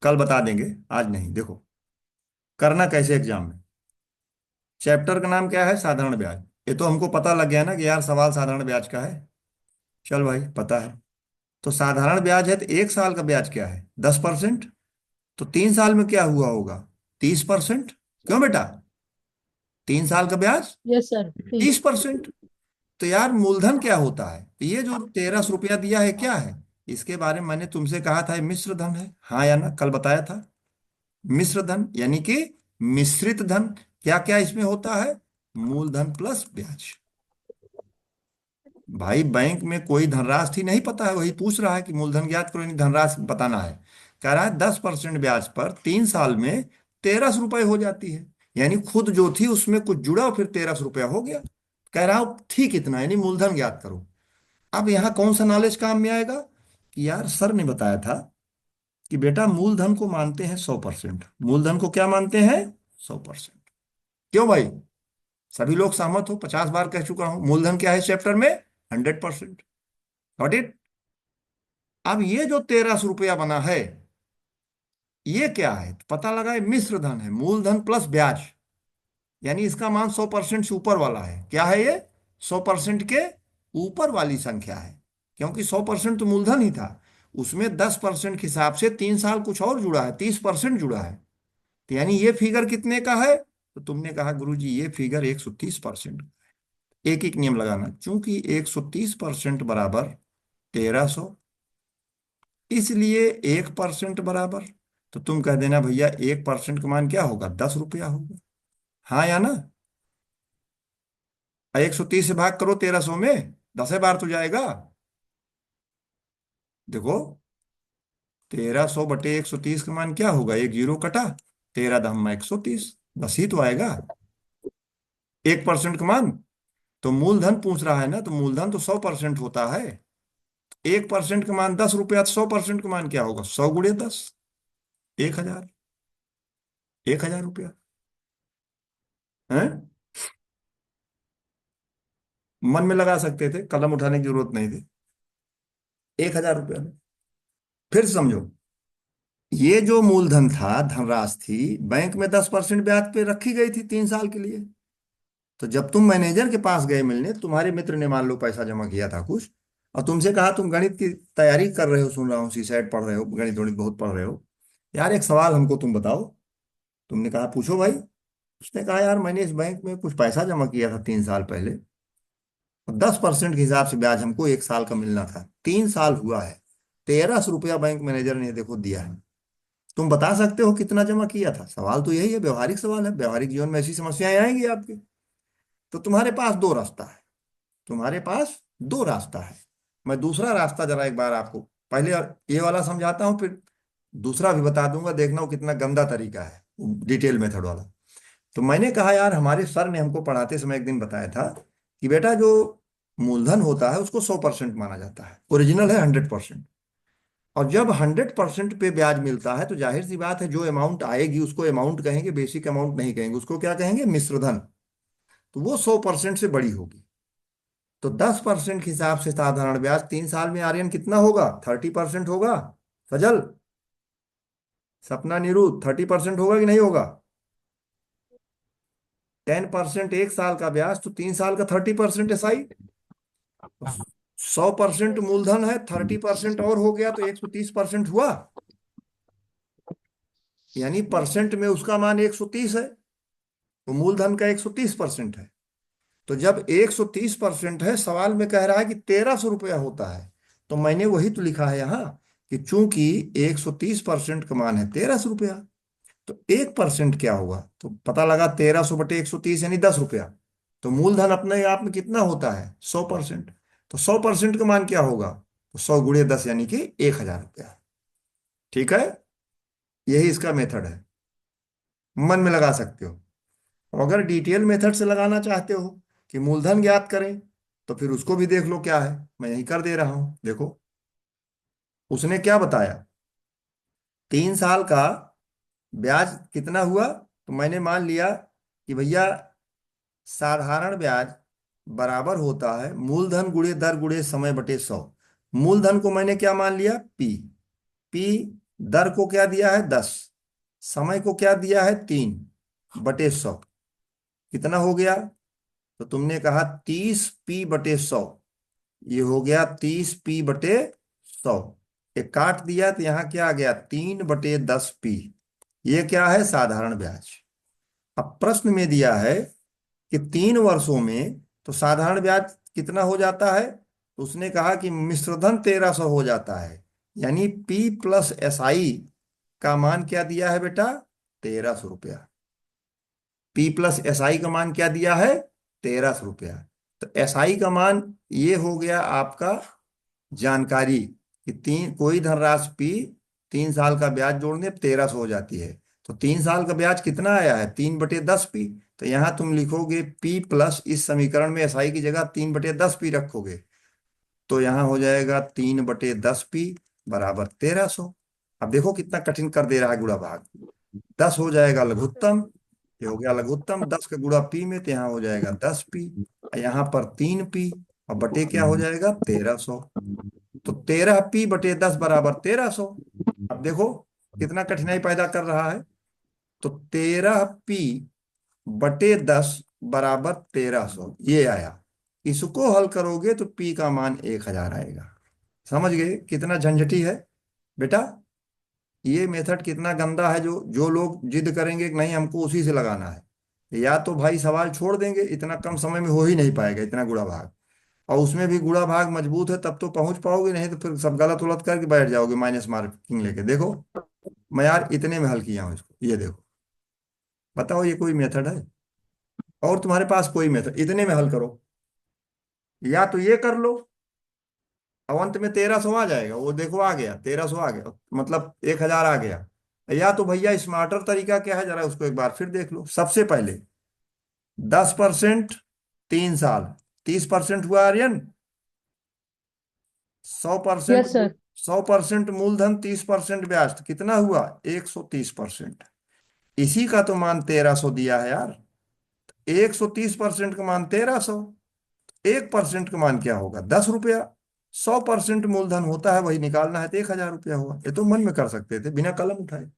कल बता देंगे, आज नहीं। देखो करना कैसे एग्जाम में। चैप्टर का नाम क्या है? साधारण ब्याज। ये तो हमको पता लग गया ना कि यार सवाल साधारण ब्याज का है। चल भाई, पता है। तो साधारण ब्याज है तो 1 साल का ब्याज क्या है? 10%। तो 3 साल में क्या हुआ होगा? 30%। क्यों बेटा? 3 साल का ब्याज यस सर, तीस प्लीज। परसेंट तो यार मूलधन क्या होता है? तो ये जो 1300 रुपया दिया है क्या है? इसके बारे में मैंने तुमसे कहा था, ये मिश्र धन है, हाँ या ना? कल बताया था। मिश्र धन यानी कि मिश्रित धन। क्या क्या इसमें होता है? मूलधन प्लस ब्याज। भाई बैंक में कोई धनराशि नहीं पता है, वही पूछ रहा है कि मूलधन ज्ञात करो, यानी धनराशि बताना है। कह रहा है 10% ब्याज पर 3 साल में 1300 रुपये हो जाती है। यानी खुद जो थी उसमें कुछ जुड़ा, फिर 1300 रुपया हो गया। कह रहा हूं ठीक इतना, यानी मूलधन ज्ञात करो। अब यहाँ कौन सा नॉलेज काम में आएगा कि यार सर ने बताया था कि बेटा मूलधन को मानते हैं 100%। मूलधन को क्या मानते हैं? 100%। क्यों भाई? सभी लोग सहमत हो? 50 बार कह चुका हूं, मूलधन क्या है चैप्टर में? 100%। Got it? अब ये जो 1300 रुपया बना है, ये क्या है? तो पता लगा, ये मिश्र धन है, मूलधन प्लस ब्याज। यानी इसका मान 100% से ऊपर वाला है। क्या है ये? 100% के ऊपर वाली संख्या है, क्योंकि 100% तो मूलधन ही था, उसमें 10% के हिसाब से 3 साल कुछ और जुड़ा है, 30% जुड़ा है। तो यानी ये फिगर कितने का है? तो तुमने कहा गुरुजी ये फिगर 130%। एक एक नियम लगाना, चूंकि 130% बराबर 1300, इसलिए 1% बराबर, तो तुम कह देना भैया 1% का मान क्या होगा? 10 रुपया होगा। हाँ या ना? 130 से भाग करो 1300 में, 10 बार तो जाएगा। देखो, 1300/130 का मान क्या होगा? एक जीरो कटा, 13 दहम 130, बस ही तो आएगा 1% का मान। तो मूलधन पूछ रहा है ना, तो मूलधन तो 100% होता है। 1% का मान 10 रुपया, तो 100% का मान क्या होगा? 100 × 10, 1000। 1000 रुपया है। मन में लगा सकते थे, कलम उठाने की जरूरत नहीं थी। 1000 रुपया में। फिर समझो, ये जो मूलधन था, धनराशि थी, बैंक में 10% ब्याज पे रखी गई थी 3 साल के लिए। तो जब तुम मैनेजर के पास गए मिलने, तुम्हारे मित्र ने मान लो पैसा जमा किया था कुछ, और तुमसे कहा तुम गणित की तैयारी कर रहे हो, सुन रहा हूँ, सी सेट पढ़ रहे हो, गणित गणित बहुत पढ़ रहे हो, यार एक सवाल हमको तुम बताओ। तुमने कहा पूछो भाई। उसने कहा यार मैंने इस बैंक में कुछ पैसा जमा किया था 3 साल पहले, और 10% के हिसाब से ब्याज हमको 1 साल का मिलना था, 3 साल हुआ है, 1300 रुपया बैंक मैनेजर ने देखो दिया है। तुम बता सकते हो कितना जमा किया था? सवाल तो यही है, व्यवहारिक सवाल है, व्यवहारिक जीवन में ऐसी समस्याएं आएंगी आपके। तो तुम्हारे पास दो रास्ता है, तुम्हारे पास दो रास्ता है। मैं दूसरा रास्ता जरा एक बार आपको पहले ये वाला समझाता हूँ, फिर दूसरा भी बता दूंगा, देखना वो कितना गंदा तरीका है, डिटेल मेथड वाला। तो मैंने कहा यार, हमारे सर ने हमको पढ़ाते समय एक दिन बताया था कि बेटा जो मूलधन होता है उसको 100% माना जाता है, ओरिजिनल है 100%। और जब 100% पे ब्याज मिलता है, तो जाहिर सी बात है जो अमाउंट आएगी उसको अमाउंट कहेंगे, बेसिक अमाउंट नहीं कहेंगे, उसको क्या कहेंगे? मिश्रधन। तो वो 100% से बड़ी होगी। तो 10% के हिसाब से साधारण ब्याज 3 साल में आर्यन कितना होगा? 30% होगा। सजल, सपना, नीरू, 30% होगा कि नहीं होगा? 10% 1 साल का ब्याज, तो 3 साल का 30% एसआई। 100% मूलधन है, 30% और हो गया तो 130% हुआ। यानी परसेंट में उसका मान 130 है, तो मूलधन का 130% है। तो जब 130% है, सवाल में कह रहा है कि 1300 रुपया होता है, तो मैंने वही तो लिखा है यहाँ कि चूंकि 130% का मान है 1300 रुपया, तो 1% क्या होगा? तो पता लगा 1300/130 यानी 10 रुपया। तो मूलधन अपने आप में कितना होता है? 100%। तो 100% का मान क्या होगा? तो 100 × 10 यानी कि 1000 रुपया। ठीक है, यही इसका मेथड है, मन में लगा सकते हो। और अगर डिटेल मेथड से लगाना चाहते हो कि मूलधन ज्ञात करें, तो फिर उसको भी देख लो क्या है, मैं यही कर दे रहा हूं। देखो, उसने क्या बताया, 3 साल का ब्याज कितना हुआ? तो मैंने मान लिया कि भैया साधारण ब्याज बराबर होता है मूलधन गुणे दर गुणे समय बटे 100। मूलधन को मैंने क्या मान लिया? पी। पी, दर को क्या दिया है? 10, समय को क्या दिया है? 3/100। कितना हो गया? तो तुमने कहा 30p/100, ये हो गया 30p/100। ये काट दिया तो यहां क्या आ गया? 3/10p। ये क्या है? साधारण ब्याज। अब प्रश्न में दिया है कि 3 वर्षों में तो साधारण ब्याज कितना हो जाता है? तो उसने कहा कि मिश्रधन 1300 हो जाता है। यानी P+SI का मान क्या दिया है बेटा? 1300 रुपया। P+SI का मान क्या दिया है? 1300 रुपया। तो SI का मान ये हो गया आपका जानकारी कि कोई धनराशि P 3 साल का ब्याज जोड़ने 1300 हो जाती है। तो 3 साल का ब्याज कितना आया है? 3/10p। तो यहां तुम लिखोगे P प्लस, इस समीकरण में SI की जगह 3/10p रखोगे, तो यहां हो जाएगा 3/10p बराबर 1300। अब देखो कितना कठिन कर दे रहा है गुणा भाग। 10 हो जाएगा लघुत्तम, ये हो गया लघुत्तम। 10 का गुणा पी में, तो यहाँ हो जाएगा 10p। यहाँ पर 3p, और बटे क्या हो जाएगा 1300। तो 13p/10 बराबर 1300। अब देखो कितना कठिनाई पैदा कर रहा है। तो 13p/10 बराबर 1300 ये आया। इसको हल करोगे तो p का मान 1000 आएगा। समझ गए कितना झंझटी है बेटा। ये मेथड कितना गंदा है। जो जो लोग जिद करेंगे कि नहीं हमको उसी से लगाना है, या तो भाई सवाल छोड़ देंगे, इतना कम समय में हो ही नहीं पाएगा इतना गुणा भाग। और उसमें भी गुणा भाग मजबूत है तब तो पहुंच पाओगे, नहीं तो फिर सब गलत उलट करके बैठ जाओगे माइनस मार्किंग लेके। देखो मैं यार इतने में हल किया हूं इसको, ये देखो। बताओ ये कोई मेथड है? और तुम्हारे पास कोई मेथड इतने में हल करो? या तो ये कर लो, अब अंत में 1300 आ जाएगा। वो देखो आ गया 1300 आ गया, मतलब 1000 आ गया। या तो भैया स्मार्टर तरीका क्या है, जरा उसको एक बार फिर देख लो। सबसे पहले 10%, 3 साल, 30% हुआ आर्यन। 100%, yes sir. 100% मूलधन, 30% ब्याज, तो कितना हुआ 130%। इसी का तो मान 1300 दिया है यार। 130% का मान 1300। 1% का मान क्या होगा 10 रुपया। 100% मूलधन होता है वही निकालना है, तो 1000 रुपया हुआ। ये तो मन में कर सकते थे बिना कलम उठाए।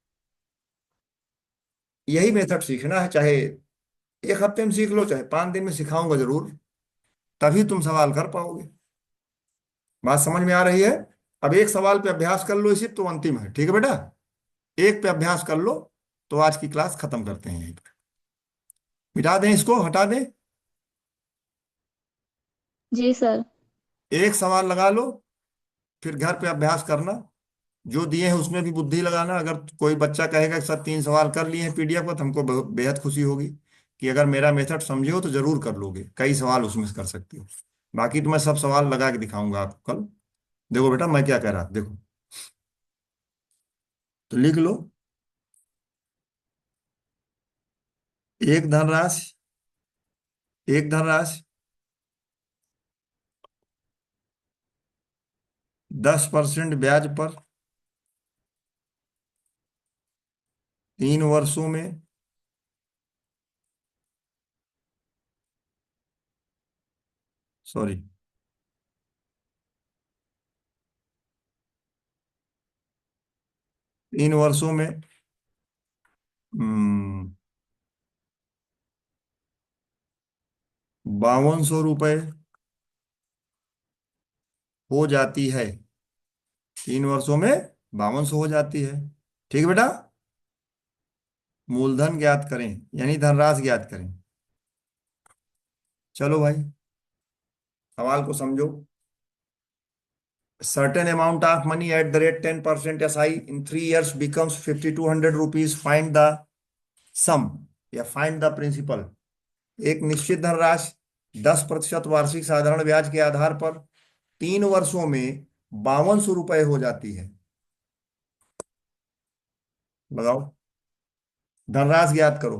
यही मेथड सीखना है, चाहे 1 हफ्ते में सीख लो चाहे 5 दिन में, सिखाऊंगा जरूर। तभी तुम सवाल कर पाओगे। बात समझ में आ रही है? अब एक सवाल पे अभ्यास कर लो, इसी तो अंतिम है, ठीक है बेटा। एक पे अभ्यास कर लो, तो आज की क्लास खत्म करते हैं यहीं पे। मिटा दें इसको, हटा दें। जी सर। एक सवाल लगा लो, फिर घर पे अभ्यास करना। जो दिए हैं उसमें भी बुद्धि लगाना। अगर कोई बच्चा कहेगा कि सर 3 सवाल कर लिए हैं पीडीएफ पर, तो हमको बेहद खुशी होगी कि अगर मेरा मेथड समझे हो तो जरूर कर लोगे। कई सवाल उसमें से कर सकते हो। बाकी तो मैं सब सवाल लगा के दिखाऊंगा आपको कल। देखो बेटा मैं क्या कह रहा था, देखो तो लिख लो। एक धनराशि, एक धनराशि 10% ब्याज पर 3 वर्षों में, सॉरी 3 वर्षों में 5200 रुपये हो जाती है। 3 वर्षों में 5200 हो जाती है। ठीक है बेटा। मूलधन ज्ञात करें, यानी धनराशि ज्ञात करें। चलो भाई सवाल को समझो। Certain amount of money at the rate 10% SI in 3 years becomes 5200 rupees. Find the sum या find the principal। एक निश्चित धनराशि 10% वार्षिक साधारण ब्याज के आधार पर 3 वर्षों में 5200 रुपये हो जाती है। लगाओ, धनराशि ज्ञात करो।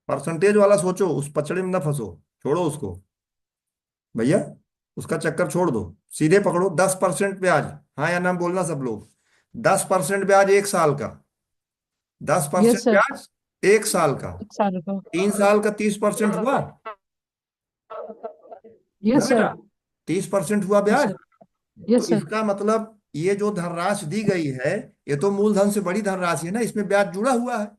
परसेंटेज वाला सोचो, उस पचड़े में ना फंसो। छोड़ो उसको भैया, उसका चक्कर छोड़ दो। सीधे पकड़ो 10% ब्याज। हाँ या ना बोलना सब लोग। 10% ब्याज 1 साल का। दस यस परसेंट सर। ब्याज 1 साल का। 1 साल का। 3 साल का 30% हुआ ना यस बेटा। सर। 30% हुआ यस ब्याज। सर। तो यस सर। इसका मतलब ये जो धनराशि दी गई है, ये तो मूलधन से बड़ी धनराशि है ना, इसमें ब्याज जुड़ा हुआ है।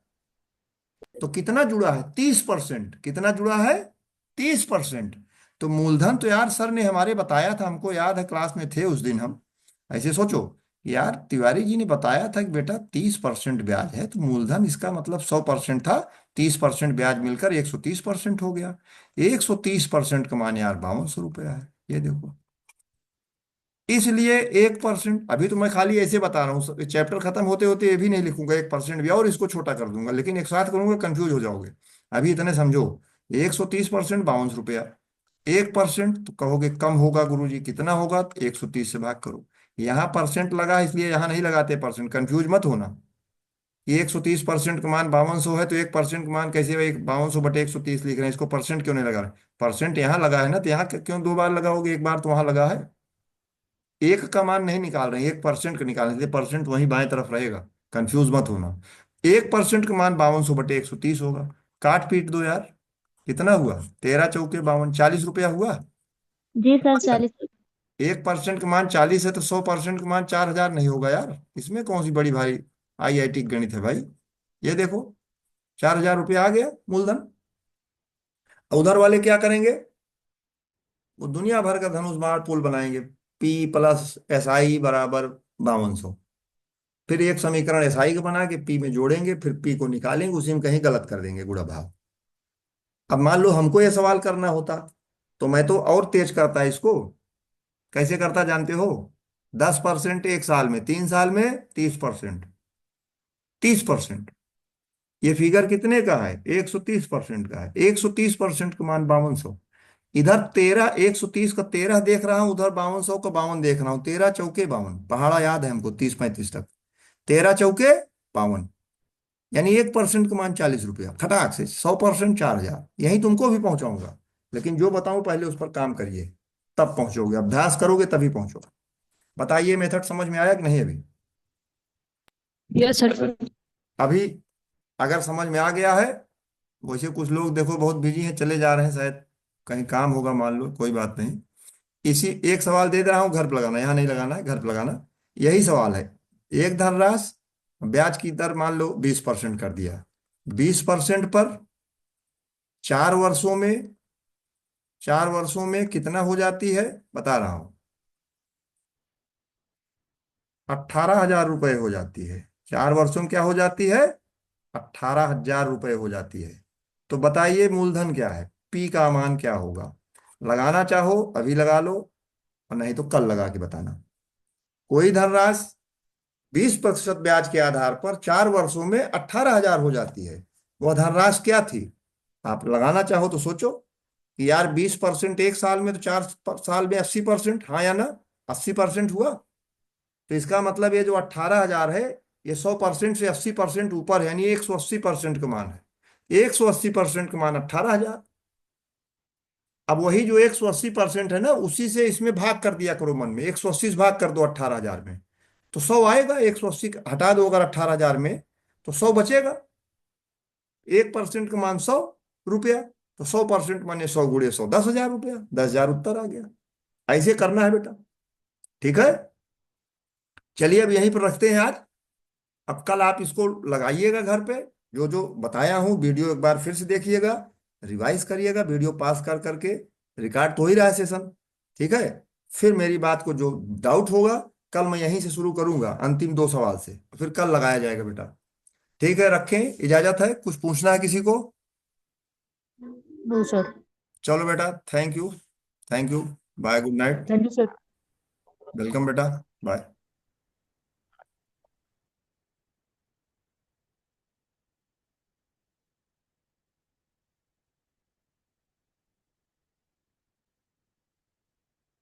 तो कितना जुड़ा है 30%। कितना जुड़ा है 30%। तो मूलधन तो यार सर ने हमारे बताया था, हमको याद है क्लास में थे उस दिन हम। ऐसे सोचो यार, तिवारी जी ने बताया था कि बेटा 30% ब्याज है, तो मूलधन इसका मतलब 100% था। 30% ब्याज मिलकर 130% हो गया। 130% का मान यार 5200 रुपया है। ये देखो, इसलिए 1%। अभी तो मैं खाली ऐसे बता रहा हूँ, चैप्टर खत्म होते होते ये भी नहीं लिखूंगा 1% भी, और इसको छोटा कर दूंगा, लेकिन एक साथ करूंगा कंफ्यूज हो जाओगे। अभी इतने समझो। 130% 5200 रुपया। 1% तो कहोगे कम होगा गुरुजी, कितना होगा? तो 130 से भाग करो। यहाँ परसेंट लगा है, इसलिए यहाँ नहीं लगाते परसेंट, कंफ्यूज मत होना कि 130% का मान 5200 है तो 1% का मान कैसे भाई 5200/130 लिख रहे हैं, इसको परसेंट क्यों नहीं लगा रहे? परसेंट यहाँ लगा है ना, तो यहाँ क्यों 2 बार लगाओगे? एक बार तो वहां लगा है। एक का मान नहीं निकाल रहे हैं, 1% का निकालने के लिए परसेंट वहीं बाएं तरफ रहेगा, कंफ्यूज मत होना। 1% का मान 5200/130 होगा। काट पीट दो यार, कितना हुआ? 13 × 4 = 52, 40 रुपया हुआ। जी सर, 40। 1% का मान 40 है तो 100% का मान 4000 नहीं होगा यार, इसमें कौन सी बड़ी भाई IIT गणित है भाई। ये देखो, 4000 रुपया आ गया मूलधन। उधर वाले क्या करेंगे? वो दुनिया भर का धनुष बाण पुल बनाएंगे। P + SI = 5200। फिर एक समीकरण SI का बना के P में जोड़ेंगे, फिर P को निकालेंगे, उसी में कहीं गलत कर देंगे गुणा भाग। अब मान लो हमको ये सवाल करना होता तो मैं तो और तेज करता इसको। कैसे करता जानते हो? 10% एक साल में, 3 साल में 30%। 30%। ये फिगर कितने का है? 130% का है। 130% का मान 5200। इधर 130 का 13 देख रहा हूं, उधर 5200 का 52 देख रहा हूं। 13 × 4 = 52, पहाड़ा याद है हमको, 30-35 तक। 13 × 4 = 52, यानी 1% का मान 40 रुपया। फटाक से 100% 4000, यही तुमको भी पहुंचाऊंगा। लेकिन जो बताऊं पहले उस पर काम करिए, तब पहुंचोगे। अभ्यास करोगे तभी पहुंचोगे। बताइए, मेथड समझ में आया कि नहीं अभी? Yes sir. अभी अगर समझ में आ गया है, वैसे कुछ लोग देखो बहुत बिजी हैं, चले जा रहे हैं, शायद कहीं काम होगा, मान लो, कोई बात नहीं। इसी एक सवाल दे दे रहा हूं, घर पर लगाना, यहाँ नहीं लगाना है, घर पर लगाना। यही सवाल है। एक धनराशि, ब्याज की दर मान लो 20% कर दिया। 20% पर 4 वर्षों में, 4 वर्षों में कितना हो जाती है बता रहा हूं, 18,000 रुपये हो जाती है। 4 वर्षों में क्या हो जाती है? 18,000 रुपये हो जाती है। तो बताइए मूलधन क्या है, P का मान क्या होगा? लगाना चाहो अभी लगा लो, और नहीं तो कल लगा के बताना। कोई धनराशि 20% ब्याज के आधार पर 4 वर्षों में 18,000 हो जाती है। वह धनराशि क्या थी? आप लगाना चाहो तो सोचो कि यार 20% एक साल में, तो 4 साल में 80%, हाँ या ना? 80% हुआ। तो इसका मतलब ये जो 18,000 है, ये 100% से 80% ऊपर है, यानी 180% का मान है। 180% का मान 18,000। अब वही जो 180% है ना, उसी से इसमें भाग कर दिया करो मन में। 180 से भाग कर दो 18,000 में, तो 100 आएगा। 180 हटा दो अगर 18,000 में, तो 100 बचेगा। 1% का मान 100 रुपया, तो 100% माने 100 × 100, 10,000 रुपया। 10,000 उत्तर आ गया। ऐसे करना है बेटा, ठीक है? चलिए अब यहीं पर रखते हैं आज। अब कल आप इसको लगाइएगा घर पे, जो जो बताया हूं वीडियो एक बार फिर से देखिएगा, रिवाइज करिएगा, वीडियो पास कर करके। रिकॉर्ड तो हो ही रहा है सेशन, ठीक है? फिर मेरी बात को जो डाउट होगा, कल मैं यहीं से शुरू करूंगा, अंतिम 2 सवाल से, फिर कल लगाया जाएगा बेटा। ठीक है, रखें, इजाजत है। कुछ पूछना है किसी को? No sir. चलो बेटा, thank you. Thank you. Bye, good night. Thank you sir. Welcome बेटा। बाय।